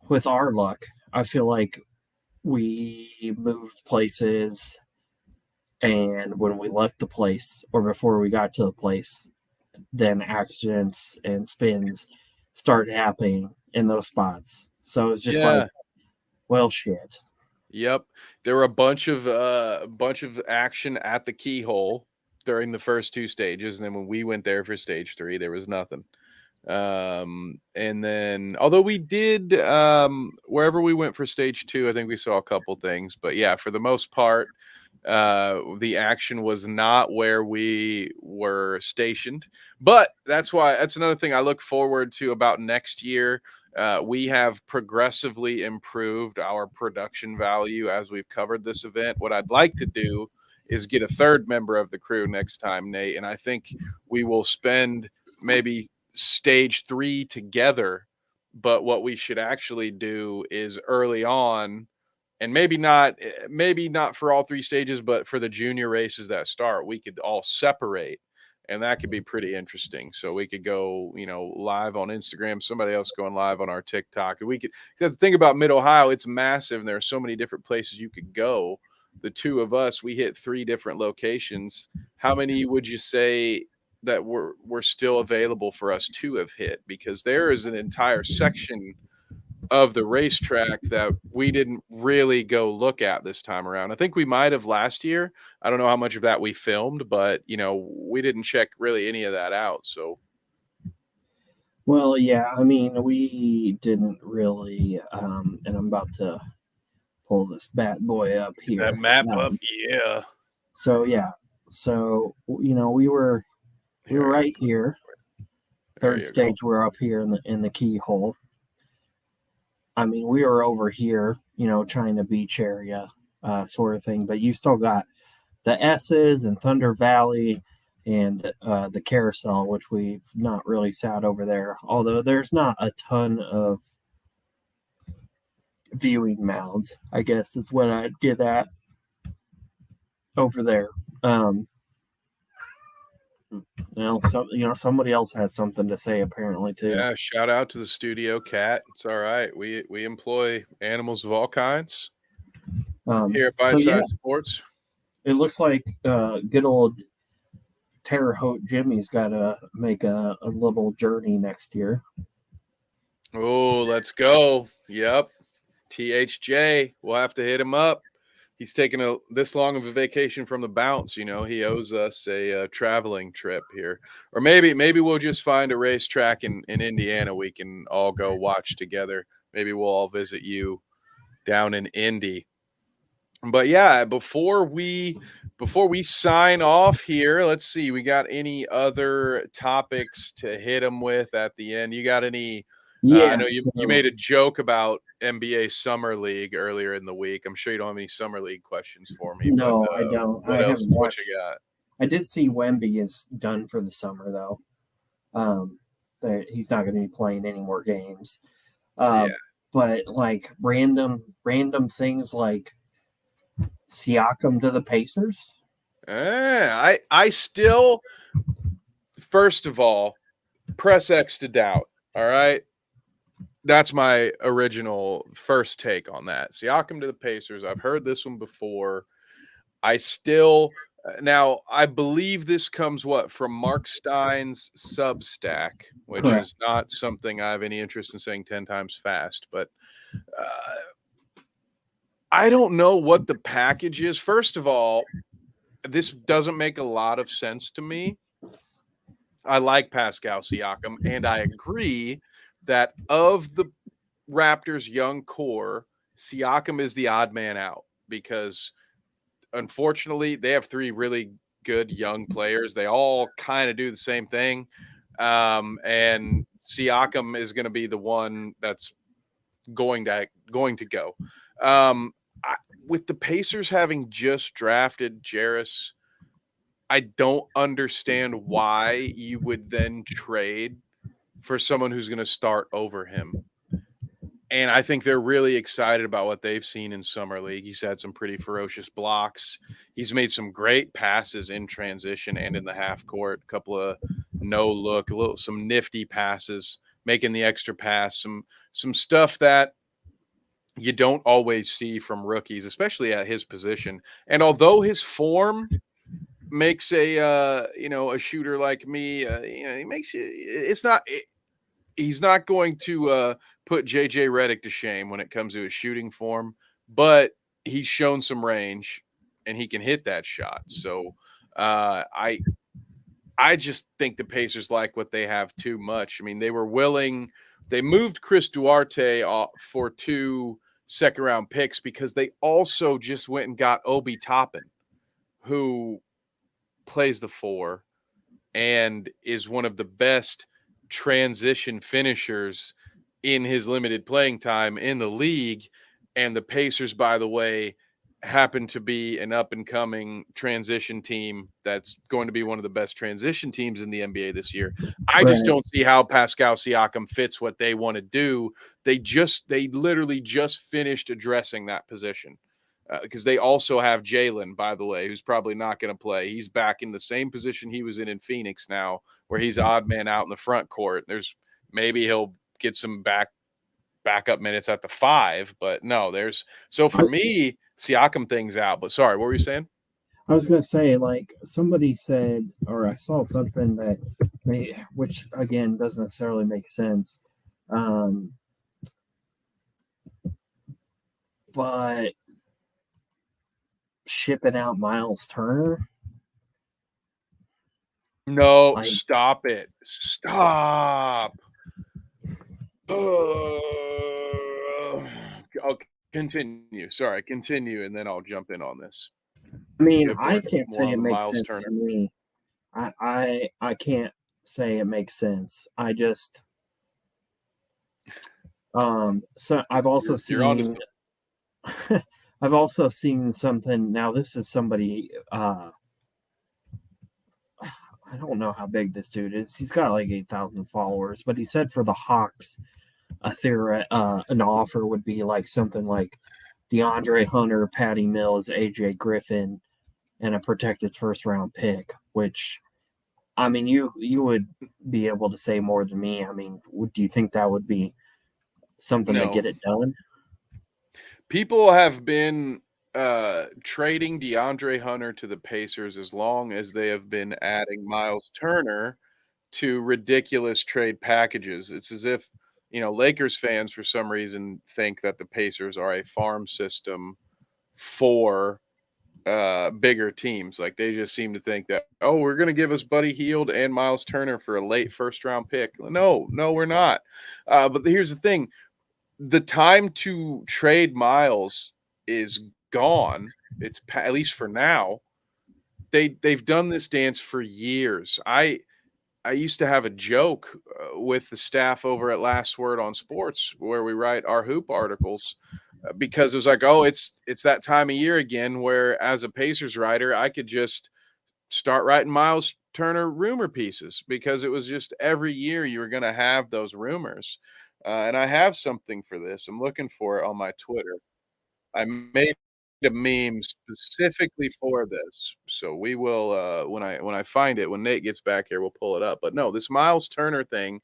with our luck, I feel like we moved places, and when we left the place or before we got to the place, then accidents and spins started happening in those spots. So it's just like, Yeah. well, shit. Yep. There were a bunch of action at the keyhole during the first two stages, and then when we went there for stage three, there was nothing. And then although we did wherever we went for stage two, I think we saw a couple things, but yeah, for the most part, the action was not where we were stationed. But that's another thing I look forward to about next year. We have progressively improved our production value as we've covered this event. What I'd like to do is get a third member of the crew next time, Nate, and I think we will spend maybe stage three together. But what we should actually do is early on, and maybe not for all three stages, but for the junior races that start, we could all separate, and that could be pretty interesting. So we could go, live on Instagram, somebody else going live on our TikTok, and we could. That's the thing about Mid Ohio; it's massive, and there are so many different places you could go. The two of us, we hit three different locations. How many would you say that were still available for us to have hit? Because there is an entire section of the racetrack that we didn't really go look at this time around. I think we might have last year. I don't know how much of that we filmed, but we didn't check really any of that out. So Well, yeah, I mean, we didn't really, and I'm about to pull this bad boy up get that here. map up, yeah. So yeah, so we were Here, right here. there Third you go. stage, we're up here in the keyhole. I mean, we were over here, China Beach area, sort of thing. But you still got the S's and Thunder Valley and the carousel, which we've not really sat over there. Although there's not a ton of viewing mounds, I guess is what I'd get at over there. Um, somebody else has something to say apparently too. Yeah, shout out to the studio cat. It's all right. We employ animals of all kinds here at So Bite yeah, Size Sports. it looks like good old Terre Haute Jimmy's got to make a little journey next year. Oh, let's go. Yep. THJ. We'll have to hit him up. He's taking this long of a vacation from the bounce. He owes us a traveling trip here, or maybe we'll just find a racetrack in Indiana we can all go watch together. Maybe we'll all visit you down in Indy. But yeah, before we sign off here, let's see. We got any other topics to hit them with at the end? You got any? I Yeah. know you made a joke about NBA Summer League earlier in the week. I'm sure you don't have any Summer League questions for me, but No, I don't. I what else? haven't What you watched. got? I did see Wemby is done for the summer though. Um, he's not going to be playing any more games. Uh, Yeah. but like random things like Siakam to the Pacers. I still, first of all, press X to doubt. All right. That's my original first take on that. Siakam to the Pacers. I've heard this one before. I still now I believe this comes what from Mark Stein's Substack, which Correct. is not something I have any interest in saying 10 times fast, but I don't know what the package is. First of all, this doesn't make a lot of sense to me. I like Pascal Siakam, and I agree that of the Raptors' young core, Siakam is the odd man out because unfortunately they have three really good young players. They all kind of do the same thing. And Siakam is going to be the one that's going to go. Um, I, with the Pacers having just drafted Jarris, I don't understand why you would then trade for someone who's going to start over him. And I think they're really excited about what they've seen in summer league. He's had some pretty ferocious blocks. He's made some great passes in transition and in the half court. A couple of no look, some nifty passes, making the extra pass, some stuff that you don't always see from rookies, especially at his position. And although his form makes a shooter like me, he makes you. It's not. He's not going to put JJ Redick to shame when it comes to his shooting form, but he's shown some range and he can hit that shot. So I just think the Pacers like what they have too much. I mean, they moved Chris Duarte for 2 second-round picks because they also just went and got Obi Toppin, who plays the 4 and is one of the best transition finishers in his limited playing time in the league. And the Pacers, by the way, happen to be an up and coming transition team that's going to be one of the best transition teams in the NBA this year. I just Right. don't see how Pascal Siakam fits what they want to do. They literally just finished addressing that position because they also have Jalen, by the way, who's probably not going to play. He's back in the same position he was in Phoenix now, where he's odd man out in the front court. Maybe he'll get some backup minutes at the 5, but no, so I for was, me, Siakam things out. But sorry, what were you saying? I was gonna say, like somebody said, or I saw something that which again doesn't necessarily make sense. Um, but shipping out Miles Turner, No, like, stop it. Stop. I'll continue. Sorry, continue, and then I'll jump in on this. I mean, You have I more can't more say on it the makes Miles sense to Turner. me. I can't say it makes sense. I just so I've also You're onto seen I've also seen something. Now this is somebody I don't know how big this dude is. He's got like 8,000 followers, but he said for the Hawks, an offer would be like something like DeAndre Hunter, Patty Mills, AJ Griffin, and a protected first round pick. Which, I mean, you would be able to say more than me. I mean, do you think that would be something to no. get it done? People have been trading DeAndre Hunter to the Pacers as long as they have been adding Miles Turner to ridiculous trade packages. It's as if, Lakers fans for some reason think that the Pacers are a farm system for bigger teams. Like they just seem to think that, oh, we're going to give us Buddy Hield and Miles Turner for a late first round pick. No, we're not. But here's the thing: the time to trade Miles is gone. It's at least for now. They've done this dance for years. I used to have a joke with the staff over at Last Word on Sports where we write our hoop articles because it was like, oh, it's that time of year again where as a Pacers writer, I could just start writing Miles Turner rumor pieces because it was just every year you were going to have those rumors. And I have something for this. I'm looking for it on my Twitter. I made a meme specifically for this. So we will when I find it, when Nate gets back here, we'll pull it up. But no, this Miles Turner thing,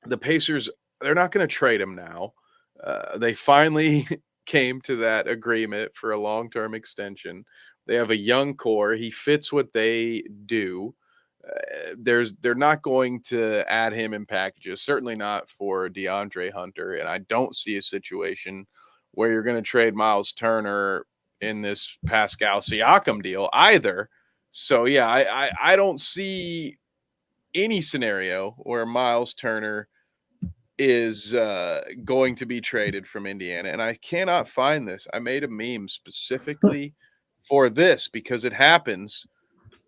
the Pacers, they're not going to trade him now. They finally came to that agreement for a long-term extension. They have a young core. He fits what they do. They're not going to add him in packages. Certainly not for DeAndre Hunter. And I don't see a situation where you're going to trade Miles Turner in this Pascal Siakam deal either. So yeah, I don't see any scenario where Miles Turner is going to be traded from Indiana. And I cannot find this. I made a meme specifically for this because it happens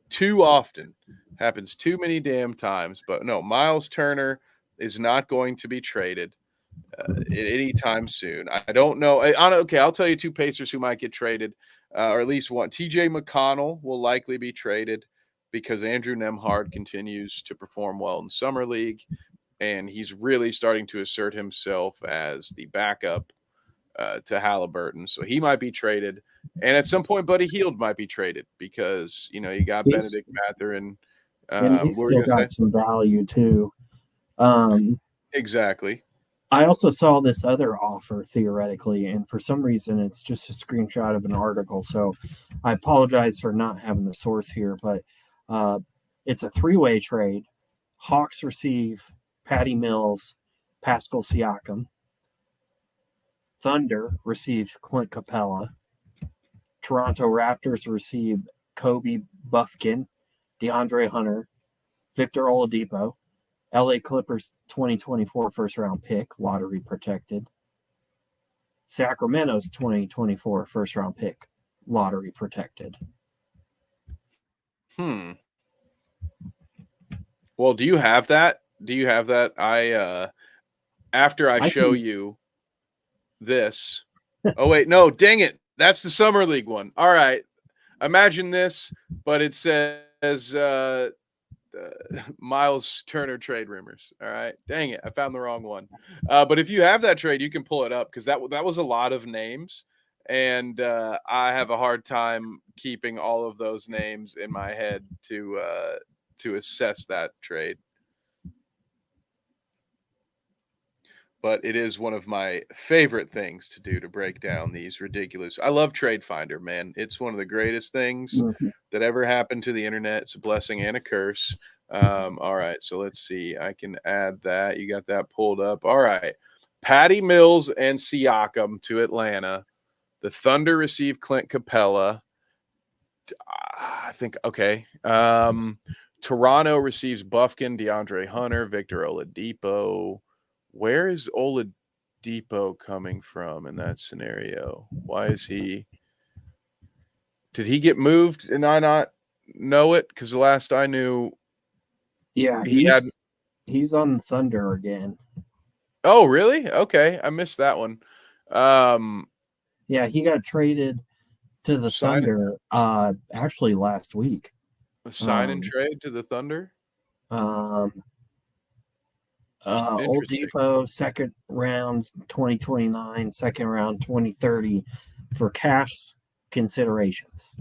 too often, happens too many damn times. But no, Miles Turner is not going to be traded anytime soon. I don't know. Okay, I'll tell you two Pacers who might get traded, or at least one. TJ McConnell will likely be traded because Andrew Nemhard continues to perform well in Summer League and he's really starting to assert himself as the backup to Halliburton. So he might be traded, and at some point, Buddy Hield might be traded because you got He's Benedict Mathurin. and he's What were you still going to got say? some value too. Um, Exactly. I also saw this other offer theoretically, and for some reason, it's just a screenshot of an article. So I apologize for not having the source here, but uh, it's a three-way trade. Hawks receive Patty Mills, Pascal Siakam. Thunder receive Clint Capella. Toronto Raptors receive Kobe Buffkin, DeAndre Hunter, Victor Oladipo. LA Clippers 2024 first round pick, lottery protected. Sacramento's 2024 first round pick, lottery protected. Hmm. Well, do you have that? Do you have that? I after I I show can, you this. Oh wait, no, dang it. That's the Summer League one. All right. Imagine this, but it says Miles Turner trade rumors. All right, dang it, I found the wrong one. But if you have that trade, you can pull it up because that was a lot of names, and I have a hard time keeping all of those names in my head to assess that trade. But it is one of my favorite things to do to break down these ridiculous. I love Trade Finder, man. It's one of the greatest things mhm. that ever happened to the internet. It's a blessing and a curse. All right, so let's see. I can add that. You got that pulled up. All right. Patty Mills and Siakam to Atlanta. The Thunder receive Clint Capella. I think okay. Toronto receives Buffkin, DeAndre Hunter, Victor Oladipo. Where is Oladipo coming from in that scenario? Why is he? Did he get moved and I not know it? Because the last I knew, Yeah, he had. he's on Thunder again. Oh, really? Okay, I missed that one. Um, Yeah, he got traded to the sign Thunder actually last week. sign and Um, trade to the Thunder. um, Old Interesting. Depot, second round 2029, second round 2030 for cash considerations.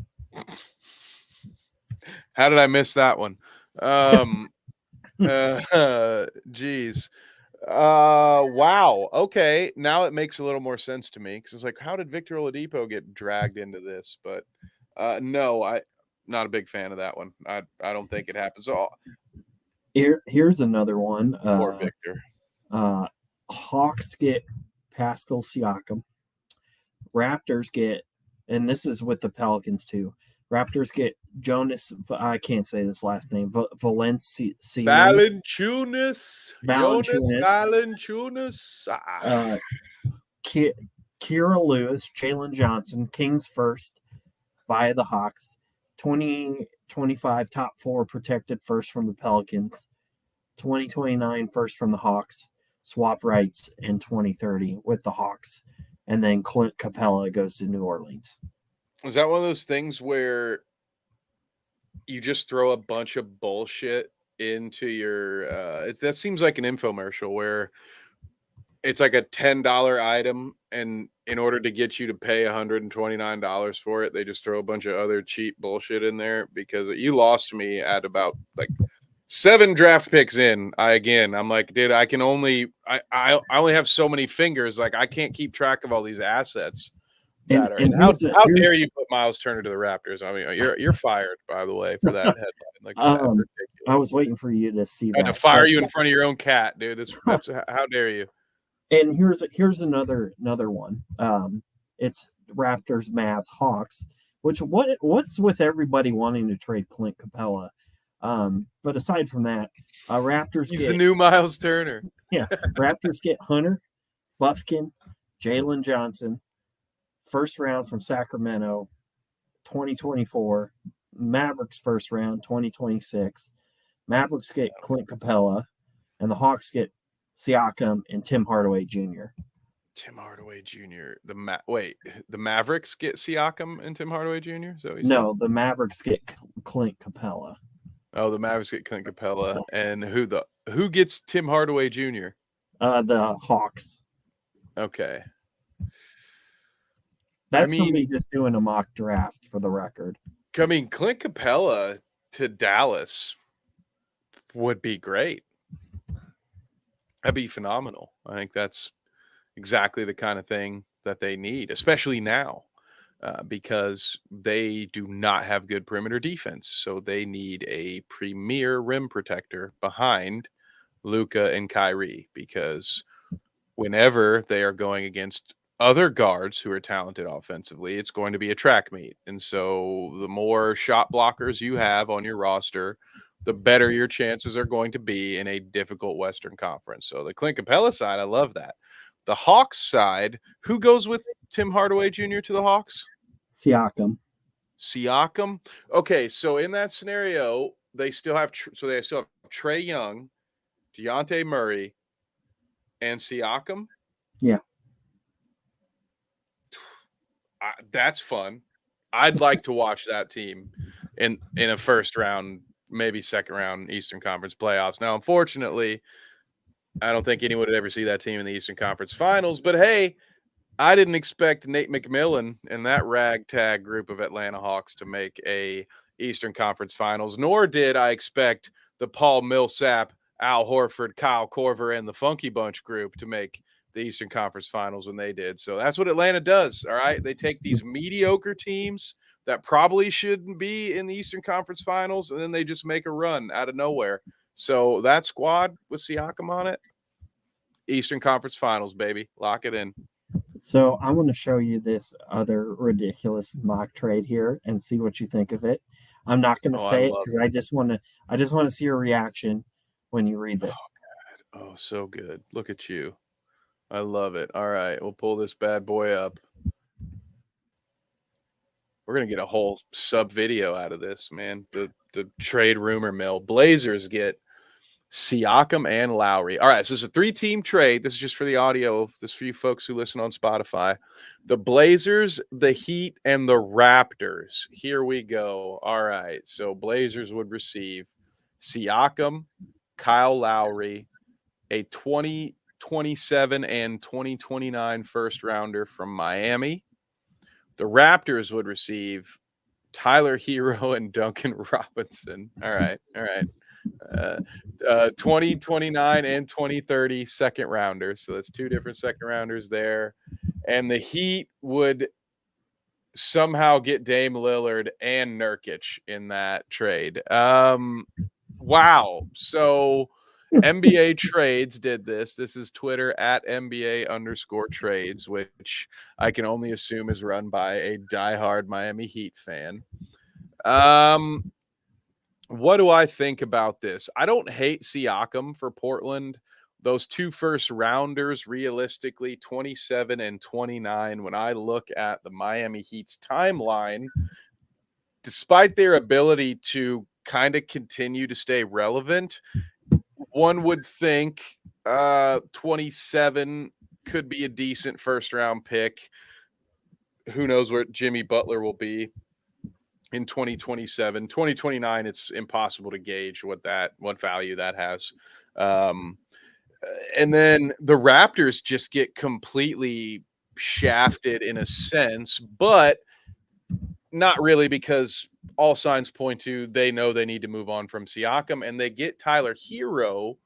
How did I miss that one? Um, geez. Wow. Okay. Now it makes a little more sense to me because it's like, how did Victor Oladipo get dragged into this? But no, I not a big fan of that one. I don't think it happens. Oh, Here's another one. poor Victor. Uh, Hawks get Pascal Siakam. Raptors get, and this is with the Pelicans too. Raptors get Jonas. I can't say this last name. Valenciunas. Valanciunas, Jonas Valanciunas. Valanciunas. Ah. Uh, Kira Lewis, Jalen Johnson, Kings first via the Hawks. 2025 top four protected first from the Pelicans. 2029 first from the Hawks. Swap rights in 2030 with the Hawks. And then Clint Capella goes to New Orleans. Was that one of those things where you just throw a bunch of bullshit into your that seems like an infomercial where it's like a $10 item, and in order to get you to pay $129 for it, they just throw a bunch of other cheap bullshit in there because you lost me at about like 7 draft picks in. I'm like, dude, I only have so many fingers. Like I can't keep track of all these assets that are. And And how dare here's you put Miles Turner to the Raptors? I mean, you're fired, by the way, for that headline. Like that's I ridiculous. was waiting for you to see I had to that, fire but you in front of your own cat, dude. That's how dare you? and here's another one. It's Raptors, Mavs, Hawks. Which what's with everybody wanting to trade Clint Capella? But aside from that, Raptors He's the get new Miles Turner. yeah, Raptors get Hunter, Buffkin, Jalen Johnson, first round from Sacramento, 2024. Mavericks first round, 2026. Mavericks get Clint Capella, and the Hawks get Siakam and Tim Hardaway Jr. Tim Hardaway Jr. The Mavericks get Siakam and Tim Hardaway Jr. Is that what you said? No, the Mavericks get Clint Capella. Oh, the Mavericks get Clint Capella, and who gets Tim Hardaway Jr.? The Hawks. Okay, I That's mean, somebody just doing a mock draft for the record. Clint Capella to Dallas would be great. That'd be phenomenal. I think that's exactly the kind of thing that they need, especially now, because they do not have good perimeter defense. So they need a premier rim protector behind Luka and Kyrie, because whenever they are going against other guards who are talented offensively, it's going to be a track meet. And so the more shot blockers you have on your roster, the better your chances are going to be in a difficult Western Conference. So the Clint Capella side, I love that. The Hawks side, who goes with Tim Hardaway Jr. to the Hawks? Siakam. Siakam. Okay, so in that scenario, they still have Trae Young, Dejounte Murray, and Siakam. Yeah. That's fun. I'd like to watch that team in a first round, maybe second round Eastern Conference playoffs. Now, unfortunately, I don't think anyone would ever see that team in the Eastern Conference Finals. But hey, I didn't expect Nate McMillan and that ragtag group of Atlanta Hawks to make a Eastern Conference Finals, nor did I expect the Paul Millsap, Al Horford, Kyle Korver, and the Funky Bunch group to make the Eastern Conference Finals when they did. So that's what Atlanta does. All right. They take these mediocre teams that probably shouldn't be in the Eastern Conference Finals, and then they just make a run out of nowhere. So that squad with Siakam on it, Eastern Conference Finals, baby. Lock it in. So I want to show you this other ridiculous mock trade here and see what you think of it. I'm not going to Oh, I say it love because it. I just want to see your reaction when you read this. Oh, so good. Look at you. I love it. All right, we'll pull this bad boy up. We're gonna get a whole sub video out of this, man. The trade rumor mill. Blazers get Siakam and Lowry. All right, so it's a 3-team trade. This is just for the audio. This is for you folks who listen on Spotify. The Blazers, the Heat, and the Raptors. Here we go. All right, so Blazers would receive Siakam, Kyle Lowry, a 2027 and 2029 first rounder from Miami. The Raptors would receive Tyler Hero and Duncan Robinson. All right. All right. 2029 and 2030 second rounders. So that's 2 different second rounders there. And the Heat would somehow get Dame Lillard and Nurkic in that trade. Wow. So NBA Trades did this. This is Twitter at NBA_trades, which I can only assume is run by a diehard Miami Heat fan. What do I think about this? I don't hate Siakam for Portland. Those 2 first rounders, realistically, 27 and 29. When I look at the Miami Heat's timeline, despite their ability to kind of continue to stay relevant, one would think 27 could be a decent first round pick. Who knows where Jimmy Butler will be? in 2027. 2029, it's impossible to gauge what value that has. Um, and then the Raptors just get completely shafted in a sense, but not really, because all signs point to they know they need to move on from Siakam, and they get Tyler Hero,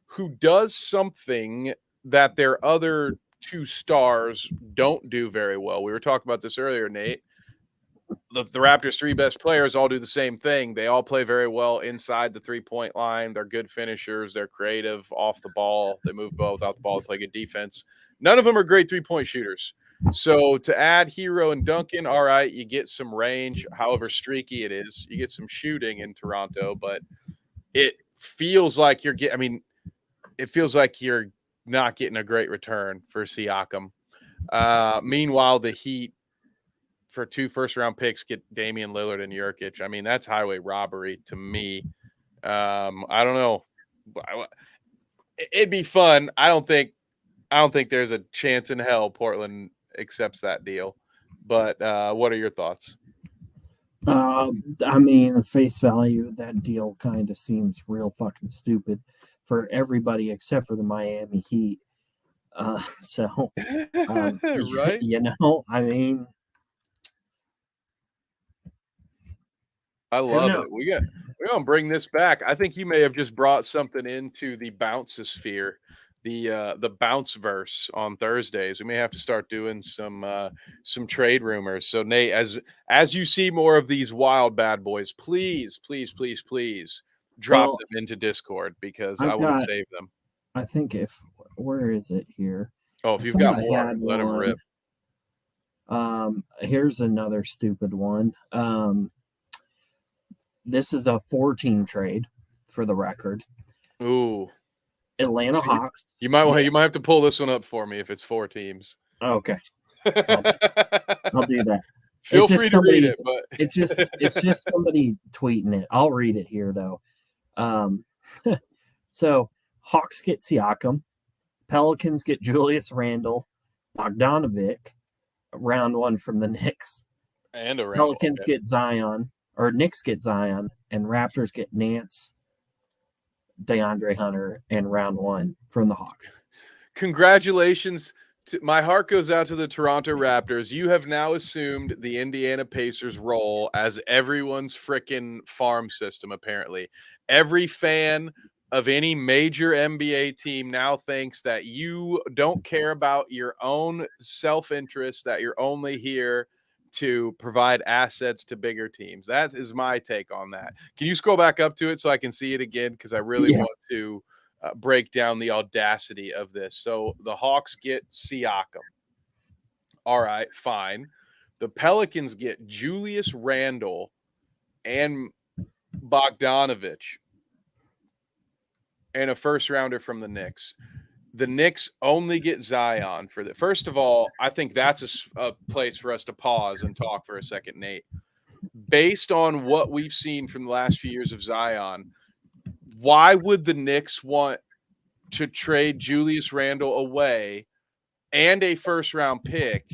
who does something that their other two stars don't do very well. We were talking about this earlier, Nate. The Raptors' three best players all do the same thing. They all play very well inside the 3-point line. They're good finishers. They're creative off the ball. They move well without the ball. They play good defense. None of them are great 3-point shooters. So to add Hero and Duncan, all right, you get some range, however streaky it is. You get some shooting in Toronto, but it feels like you're getting, I mean, it feels like you're not getting a great return for Siakam. Meanwhile, the Heat, for 2 first-round picks, get Damian Lillard and Nurkic. I mean, that's highway robbery to me. I don't know. It'd be fun. I don't think there's a chance in hell Portland accepts that deal. But what are your thoughts? I mean, face value, that deal kind of seems real fucking stupid for everybody except for the Miami Heat. So, Right? I mean, I who love it. knows? We're gonna bring this back. I think you may have just brought something into the bounce sphere, the bounce verse on Thursdays. We may have to start doing some trade rumors. So Nate, as you see more of these wild bad boys, please, please, please, please drop Well, them into Discord, because I I've want to got, save them. I think where is it here? Oh, if I you've thought got I more, had let them one. rip. Here's another stupid one. This is a 4-team trade for the record. Ooh. Atlanta So Hawks. you might have to pull this one up for me if it's 4 teams. Okay, I'll, I'll do that. Feel It's free just to read somebody. it, but It's just somebody tweeting it. I'll read it here though. Um, so Hawks get Siakam, Pelicans get Julius Randle, Bogdanovic, round one from the Knicks. and a Randall. Pelicans Okay. get Zion, or Knicks get Zion, and Raptors get Nance, DeAndre Hunter, and round one from the Hawks. Congratulations. My heart goes out to the Toronto Raptors. You have now assumed the Indiana Pacers role as everyone's freaking farm system, apparently. Every fan of any major NBA team now thinks that you don't care about your own self-interest, that you're only here to provide assets to bigger teams. That is my take on that. Can you scroll back up to it so I can see it again? Because I really Yeah, want to break down the audacity of this. So the Hawks get Siakam. All right, fine. The Pelicans get Julius Randle and Bogdanovich and a first rounder from the Knicks. The Knicks only get Zion for that. First of all, I think that's a place for us to pause and talk for a second, Nate. Based on what we've seen from the last few years of Zion, why would the Knicks want to trade Julius Randle away and a first round pick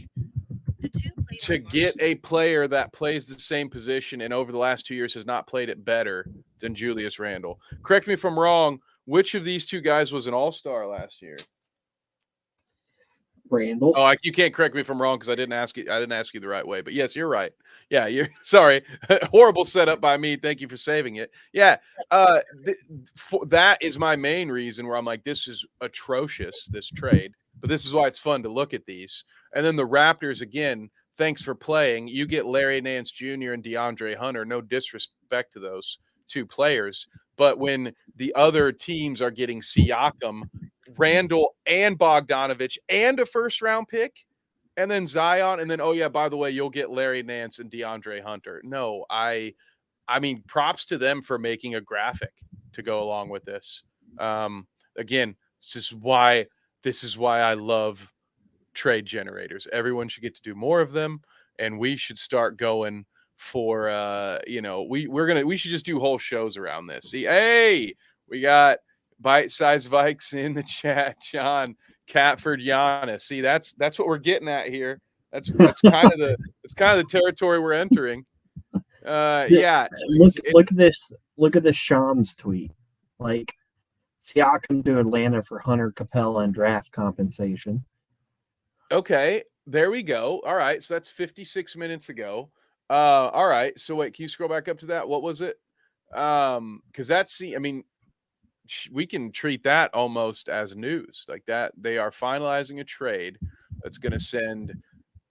to get a player that plays the same position and over the last 2 years has not played it better than Julius Randle? Correct me if I'm wrong. Which of these two guys was an all-star last year? Randall. Oh, you can't correct me if I'm wrong, because I didn't ask you. I didn't ask you the right way. But yes, you're right. Yeah, you're sorry. Horrible setup by me. Thank you for saving it. Yeah, that is my main reason where I'm like, this is atrocious, this trade. But this is why it's fun to look at these. And then the Raptors, again, thanks for playing. You get Larry Nance Jr. and DeAndre Hunter. No disrespect to those two players, but when the other teams are getting Siakam, Randall, and Bogdanovich, and a first round pick, and then Zion, and then, oh yeah, by the way, you'll get Larry Nance and DeAndre Hunter. No, I mean, props to them for making a graphic to go along with this. Again, this is why I love trade generators. Everyone should get to do more of them, and we should start going for we should just do whole shows around this. See, hey, we got bite-sized Vikes in the chat, John Catford, Giannis. See, that's what we're getting at here. That's kind of the territory we're entering. Yeah, Look at this. Look at this Shams tweet. Like Siakam to Atlanta for Hunter Capella and draft compensation. okay, there we go. All right, so that's 56 minutes ago. All right, so wait, can you scroll back up to that? What was it? Because that's I mean, we can treat that almost as news, like that they are finalizing a trade that's going to send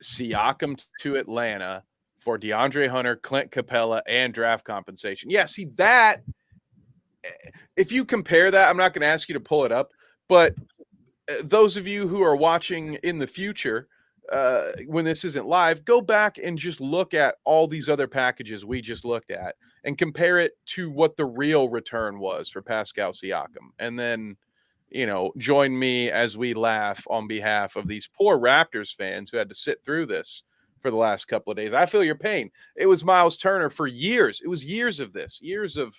Siakam to Atlanta for DeAndre Hunter, Clint Capella, and draft compensation. Yeah, see that. If you compare that, I'm not going to ask you to pull it up, but those of you who are watching in the future, when this isn't live, go back and just look at all these other packages we just looked at and compare it to what the real return was for Pascal Siakam. And then, join me as we laugh on behalf of these poor Raptors fans who had to sit through this for the last couple of days. I feel your pain. It was Miles Turner for years. It was years of this, years of,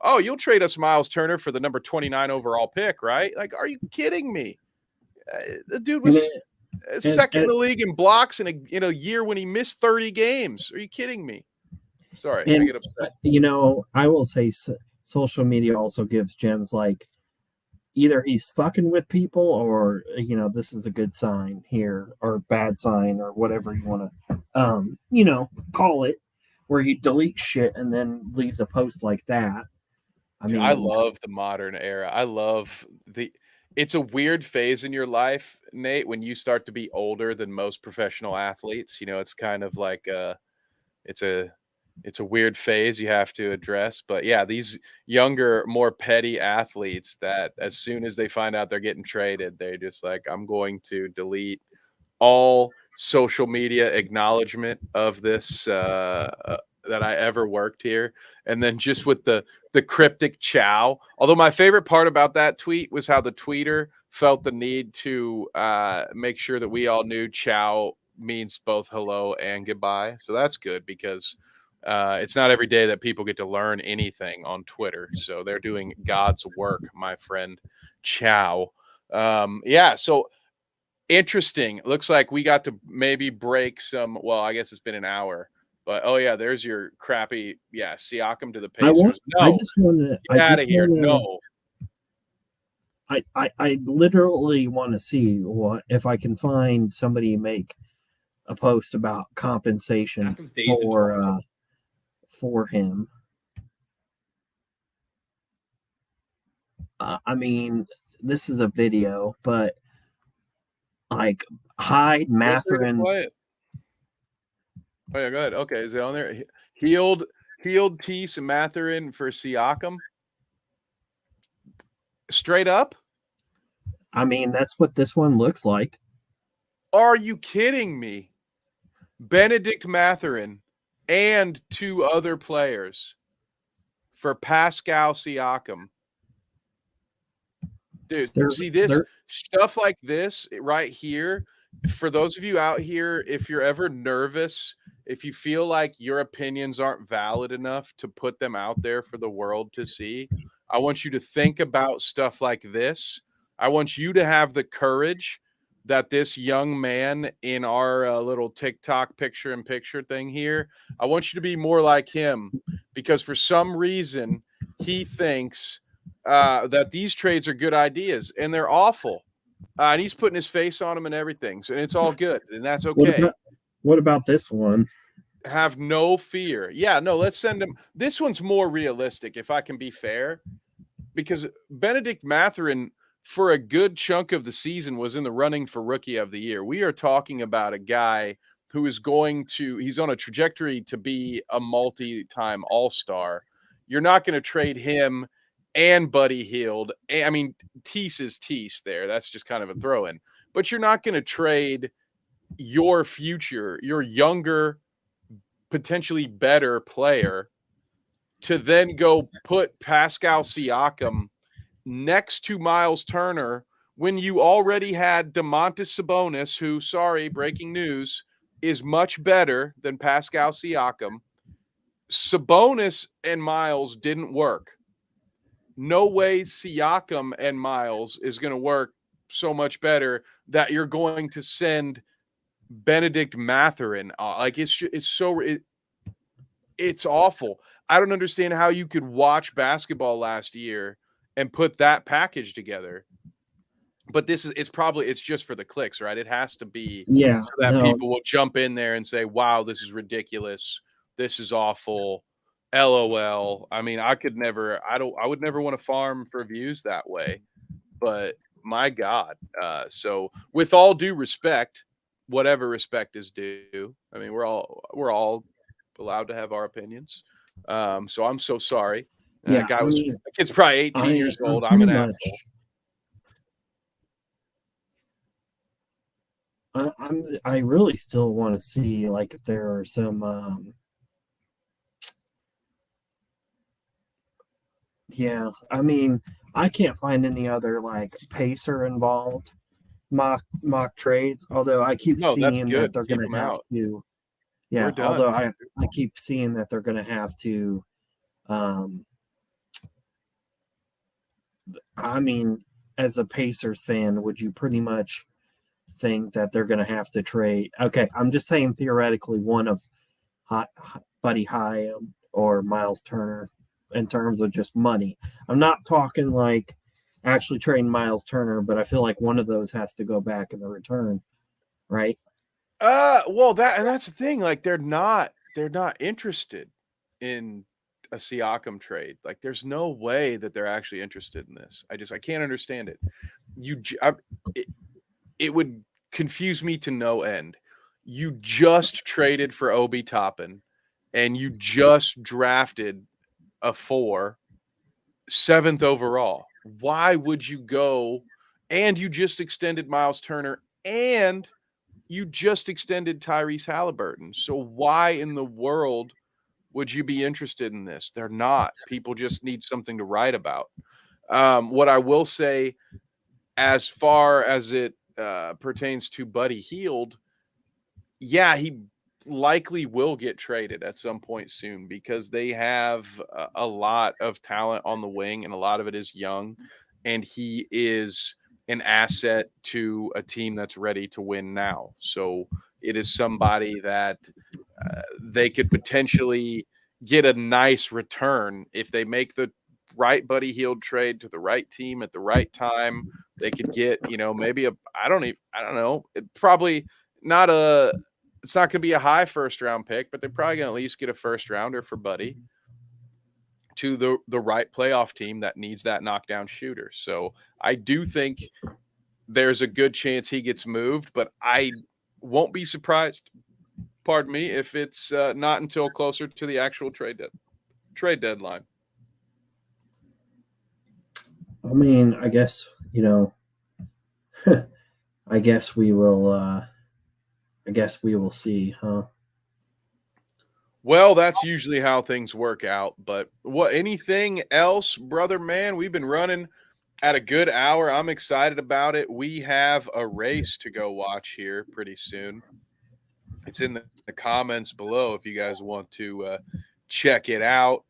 oh, you'll trade us Miles Turner for the number 29 overall pick, right? Like, are you kidding me? The dude And was second in and, the league in blocks in a year when he missed 30 games. Are you kidding me? Sorry, I and get upset. I will say social media also gives gems like either he's fucking with people or this is a good sign here or bad sign or whatever you want to call it, where he deletes shit and then leaves a post like that. I Dude, I mean, love the modern era. I love it's a weird phase in your life, Nate, when you start to be older than most professional athletes. It's kind of like it's a it's a weird phase you have to address. But yeah, these younger, more petty athletes that as soon as they find out they're getting traded, they're just like, I'm going to delete all social media acknowledgement of this that I ever worked here, and then just with the cryptic "chow." Although my favorite part about that tweet was how the tweeter felt the need to make sure that we all knew "chow" means both hello and goodbye. So that's good because it's not every day that people get to learn anything on Twitter. So they're doing God's work, my friend. Ciao. Yeah. So interesting. Looks like we got to maybe break some. Well, I guess it's been an hour, but oh yeah, there's your crappy. Yeah, Siakam to the Pacers. I No, just want to, get out of here. No, I literally want to see what if I can find somebody make a post about compensation for him. I mean, this is a video, but like Hyde, feel free to Matherin. play it. Oh yeah, go ahead. Okay, is it on there? Healed, Tease, and Matherin for Siakam. Straight up. I mean, that's what this one looks like. Are you kidding me? Benedict Matherin and two other players for Pascal Siakam. Dude, see this stuff like this right here. For those of you out here, if you're ever nervous, if you feel like your opinions aren't valid enough to put them out there for the world to see, I want you to think about stuff like this. I want you to have the courage that this young man in our little TikTok picture in picture thing here, I want you to be more like him because for some reason he thinks that these trades are good ideas and they're awful. And he's putting his face on them and everything. So and it's all good. And that's okay. What about this one? Have no fear. Yeah, no, let's send him. This one's more realistic, if I can be fair, because Benedict Matherin, for a good chunk of the season, was in the running for Rookie of the Year. We are talking about a guy who is he's on a trajectory to be a multi-time All-Star. You're not going to trade him and Buddy Hield. I mean, Tease is Tease there. That's just kind of a throw-in. But you're not going to trade your future, your younger, potentially better player, to then go put Pascal Siakam next to Miles Turner when you already had Domantas Sabonis, who, sorry, breaking news, is much better than Pascal Siakam. Sabonis and Miles didn't work. No way Siakam and Miles is going to work so much better that you're going to send Benedict Matherin. Like it's so It's awful. I don't understand how you could watch basketball last year and put that package together. But it's just for the clicks, right? It has to be Yeah, so that no, people will jump in there and say, "Wow, this is ridiculous. This is awful. LOL." I mean, I would never want to farm for views that way, but my god. So with all due respect, whatever respect is due. I mean, we're all allowed to have our opinions. So I'm so sorry. yeah. I mean, That kid's probably 18 years I'm old. I'm pretty an much. asshole. I really still want to see like if there are some. Yeah, I mean, I can't find any other like pacer involved mock trades. Although I keep No, that's seeing that good. they're Keep going them to have out. to. We're Yeah, although done. I keep seeing that they're going to have to. Um, I mean, as a Pacers fan, would you pretty much think that they're going to have to trade? Okay, I'm just saying theoretically, one of Buddy High or Miles Turner in terms of just money. I'm not talking like actually trading Miles Turner, but I feel like one of those has to go back in the return, right? Well, that's the thing. Like, they're not interested in a Siakam trade. Like, there's no way that they're actually interested in this. I can't understand it. You, j- I, it, it would confuse me to no end. You just traded for Obi Toppin, and you just drafted a four, seventh overall. Why would you go? And you just extended Miles Turner, and you just extended Tyrese Halliburton. So why in the world would you be interested in this? They're not. People just need something to write about. What I will say, as far as it pertains to Buddy Heald, yeah, he likely will get traded at some point soon because they have a lot of talent on the wing and a lot of it is young, and he is an asset to a team that's ready to win now. So it is somebody that they could potentially get a nice return if they make the right Buddy Hield trade to the right team at the right time. They could get, maybe I don't know, probably not a, it's not going to be a high first round pick, but they're probably going to at least get a first rounder for Buddy to the right playoff team that needs that knockdown shooter. So I do think there's a good chance he gets moved, but I won't be surprised, pardon me, if it's not until closer to the actual trade deadline. I mean, I guess I guess we will. I guess we will see, huh? Well, that's usually how things work out. But what anything else, brother man? We've been running at a good hour. I'm excited about it. We have a race to go watch here pretty soon. It's in the comments below if you guys want to check it out.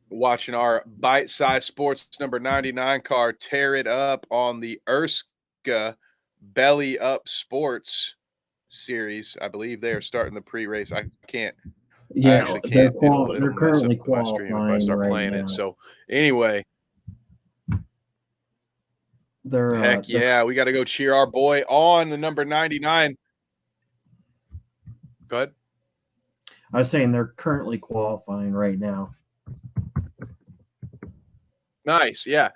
Watching our bite size sports number 99 car tear it up on the Erska Belly Up Sports series. I believe they are starting the pre-race. I Yeah, actually can't. It'll they're mess up currently my stream if I qualifying start right playing it. now. So anyway, heck They're yeah, we got to go cheer our boy on the number 99. Go ahead. I was saying they're currently qualifying right now. Nice. Yeah.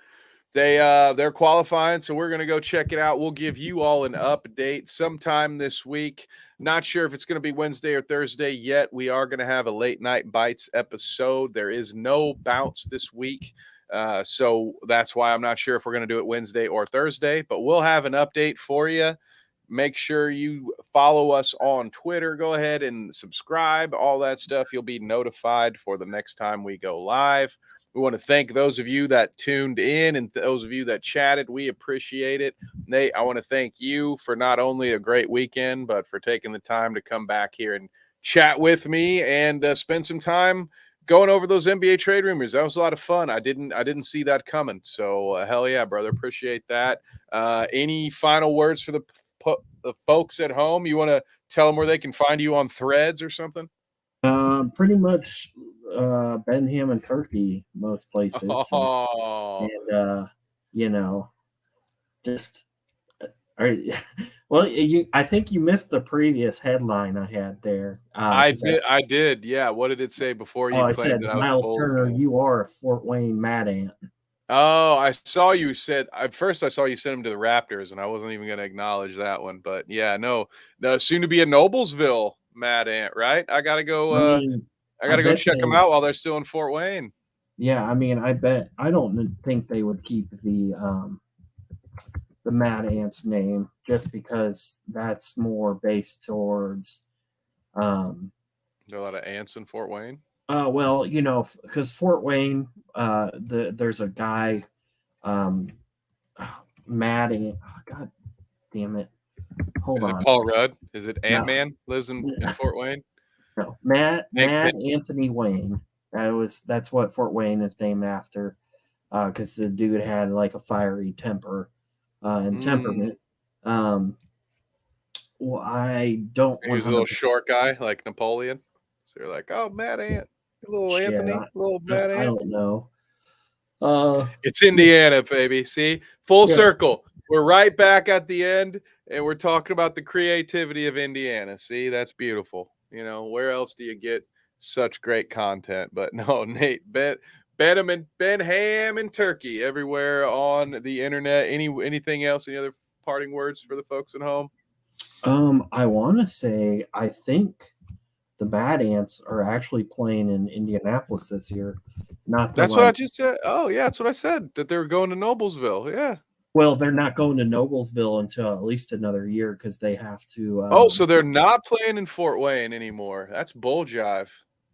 They're qualifying, so we're gonna go check it out. We'll give you all an update sometime this week. Not sure if it's gonna be Wednesday or Thursday yet. We are gonna have a late night bites episode. There is no bounce this week. So that's why I'm not sure if we're going to do it Wednesday or Thursday, but we'll have an update for you. Make sure you follow us on Twitter. Go ahead and subscribe, all that stuff. You'll be notified for the next time we go live. We want to thank those of you that tuned in and those of you that chatted. We appreciate it. Nate, I want to thank you for not only a great weekend, but for taking the time to come back here and chat with me and spend some time going over those NBA trade rumors. That was a lot of fun. I didn't see that coming. So hell yeah, brother. Appreciate that. Any final words for the folks at home? You want to tell them where they can find you on Threads or something? Pretty much Ben Ham and turkey most places, Oh, and you know, just are, well, I think you missed the previous headline I had there I because did. I did. Yeah. What did it say before you I claimed said that I was a Miles Bulls Turner, fan? you are a Fort Wayne Mad Ant. Oh, I saw you said at first I saw you send him to the Raptors, and I wasn't even going to acknowledge that one. But yeah, no, the soon to be a Noblesville Mad Ant, right? I gotta go. I mean, I I gotta go bet check them they. out while they're still in Fort Wayne. Yeah, I mean, I bet I don't think they would keep the Mad Ants name just because that's more based towards um There are a lot of ants in Fort Wayne. well, because Fort Wayne, there's a guy, um, Mad Ant. Oh, God damn it! Hold Is it on. Paul Rudd? Is it Ant No, Man lives in Fort Wayne? no, Mad Hank Anthony Wayne. That's what Fort Wayne is named after, because the dude had like a fiery temper, and Mm, temperament. Um, well, I don't he one was a little hundred percent short guy like Napoleon. So you're like, oh, Mad Ant, little shit. Anthony, little Mad I Ant. don't know. Uh, It's Indiana, baby. See, full yeah. circle. We're right back at the end, and we're talking about the creativity of Indiana. See, that's beautiful. Where else do you get such great content? But no, Nate, Ben Ham and Turkey everywhere on the internet. Anything else? Any other parting words for the folks at home? I want to say I think the Mad Ants are actually playing in Indianapolis this year. Not to That's what I like, just said. Oh yeah, that's what I said. That they were going to Noblesville. Yeah. well, they're not going to Noblesville until at least another year because they have to. Oh, so they're not playing in Fort Wayne anymore. That's bull jive.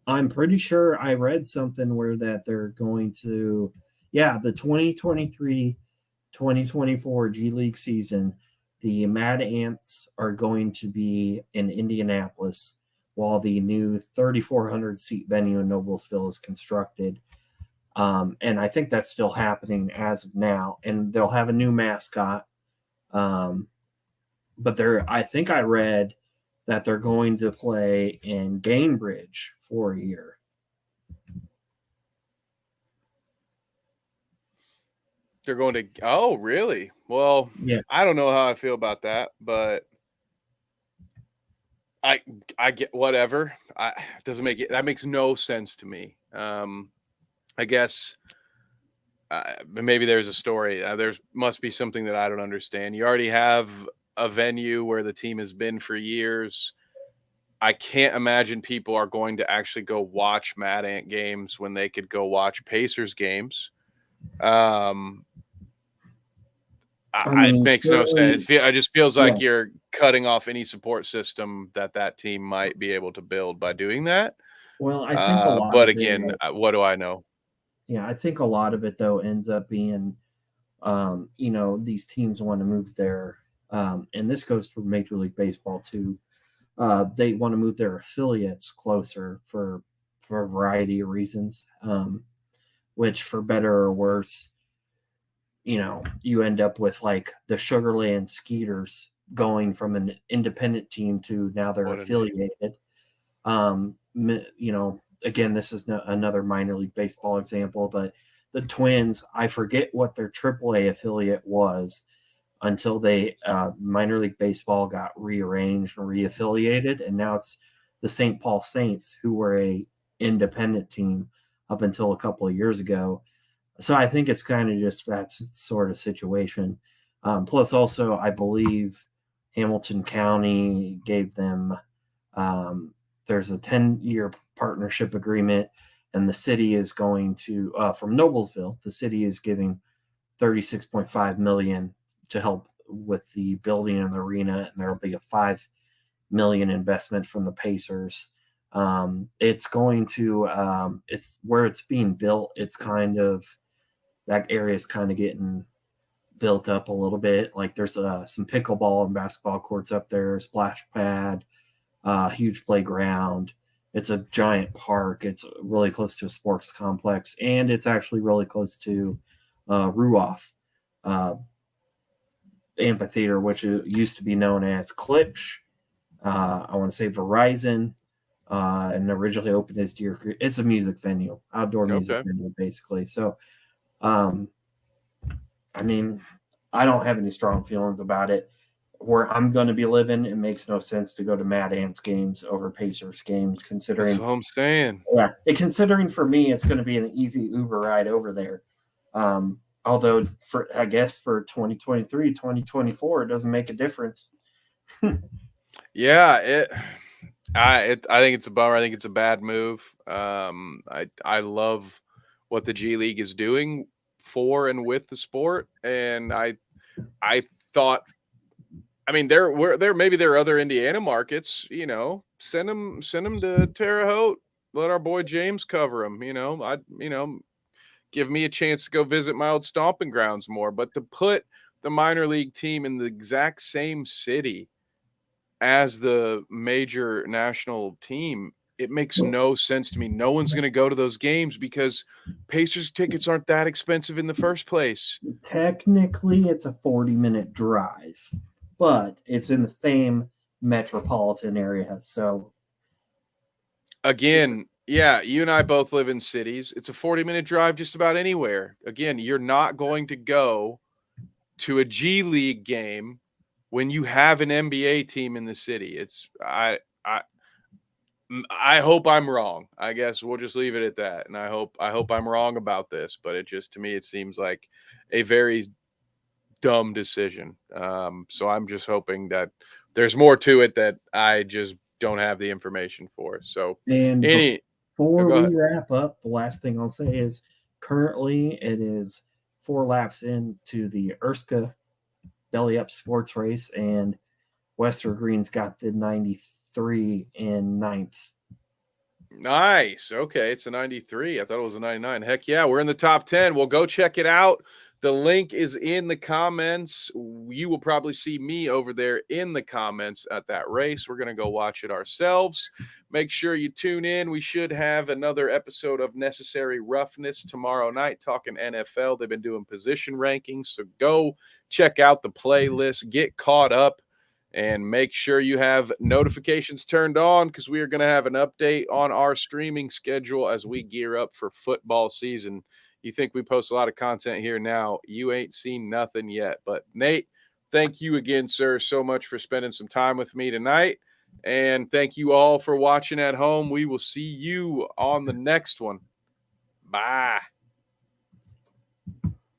I'm pretty sure I read something where that they're going to, yeah, the 2023-2024 G League season, the Mad Ants are going to be in Indianapolis while the new 3,400 seat venue in Noblesville is constructed. And I think that's still happening as of now. And they'll have a new mascot. Um, but I think I read that they're going to play in Gainbridge for a year. They're going to oh, really? Well, Yeah. I don't know how I feel about that, but I I get whatever. It doesn't make it that makes no sense to me. I guess maybe there's a story. There's must be something that I don't understand. You already have a venue where the team has been for years. I can't imagine people are going to actually go watch Mad Ant games when they could go watch Pacers games. Um, I It mean, makes no sense. certainly, It just feels yeah. like you're cutting off any support system that team might be able to build by doing that. Well, I think a lot But of again, it, what do I know? yeah, I think a lot of it though ends up being, these teams want to move their, and this goes for Major League Baseball too. They want to move their affiliates closer for a variety of reasons, which for better or worse, you end up with like the Sugarland Skeeters going from an independent team to now they're What a name. affiliated. Again, this is another minor league baseball example, but the Twins, I forget what their AAA affiliate was until they minor league baseball got rearranged and reaffiliated, and now it's the St. Paul Saints, who were a independent team up until a couple of years ago. So I think it's kind of just that sort of situation. Plus, also, I believe Hamilton County gave them there's a 10-year partnership agreement, and the city is going to from Noblesville. The city is giving 36.5 million to help with the building of the arena, and there will be a 5 million investment from the Pacers. It's going to it's where it's being built. It's kind of that area is kind of getting built up a little bit. Like there's some pickleball and basketball courts up there, splash pad, huge playground. It's a giant park. It's really close to a sports complex, and it's actually really close to Ruoff uh, Amphitheater, which used to be known as Klipsch. I want to say Verizon. and originally opened as Deer Creek. It's a music venue, outdoor music Okay. venue, basically. So, um, I mean, I don't have any strong feelings about it. Where I'm going to be living, it makes no sense to go to Mad Ants games over Pacers games, That's considering, what I'm saying. yeah, considering for me, it's going to be an easy Uber ride over there. Although, I guess for 2023, 2024, it doesn't make a difference. Yeah, I think it's a bummer. I think it's a bad move. I love what the G League is doing for and with the sport, and I thought, I mean, there maybe there are other Indiana markets. Send them to Terre Haute. Let our boy James cover them. Give me a chance to go visit my old stomping grounds more. But to put the minor league team in the exact same city as the major national team, it makes no sense to me. No one's going to go to those games because Pacers tickets aren't that expensive in the first place. Technically, it's a 40-minute drive, but it's in the same metropolitan area. So, Again, yeah, you and I both live in cities. It's a 40-minute drive just about anywhere. Again, you're not going to go to a G League game when you have an NBA team in the city. I hope I'm wrong. I guess we'll just leave it at that. And I hope I'm wrong about this, but it just, to me, it seems like a very dumb decision. So I'm just hoping that there's more to it that I just don't have the information for. So and any before go we ahead. wrap up, the last thing I'll say is currently it is 4 laps into the Erska Belly Up Sports Race, and Wester Green's got the 93 in ninth. Nice. Okay, it's a 93. I thought it was a 99. Heck yeah, we're in the top 10. Well, go check it out. The link is in the comments. You will probably see me over there in the comments at that race. We're going to go watch it ourselves. Make sure you tune in. We should have another episode of Necessary Roughness tomorrow night talking NFL. They've been doing position rankings, so go check out the playlist, get caught up, and make sure you have notifications turned on because we are going to have an update on our streaming schedule as we gear up for football season. You think we post a lot of content here now? You ain't seen nothing yet. But Nate, thank you again, sir, so much for spending some time with me tonight. And thank you all for watching at home. We will see you on the next one. Bye.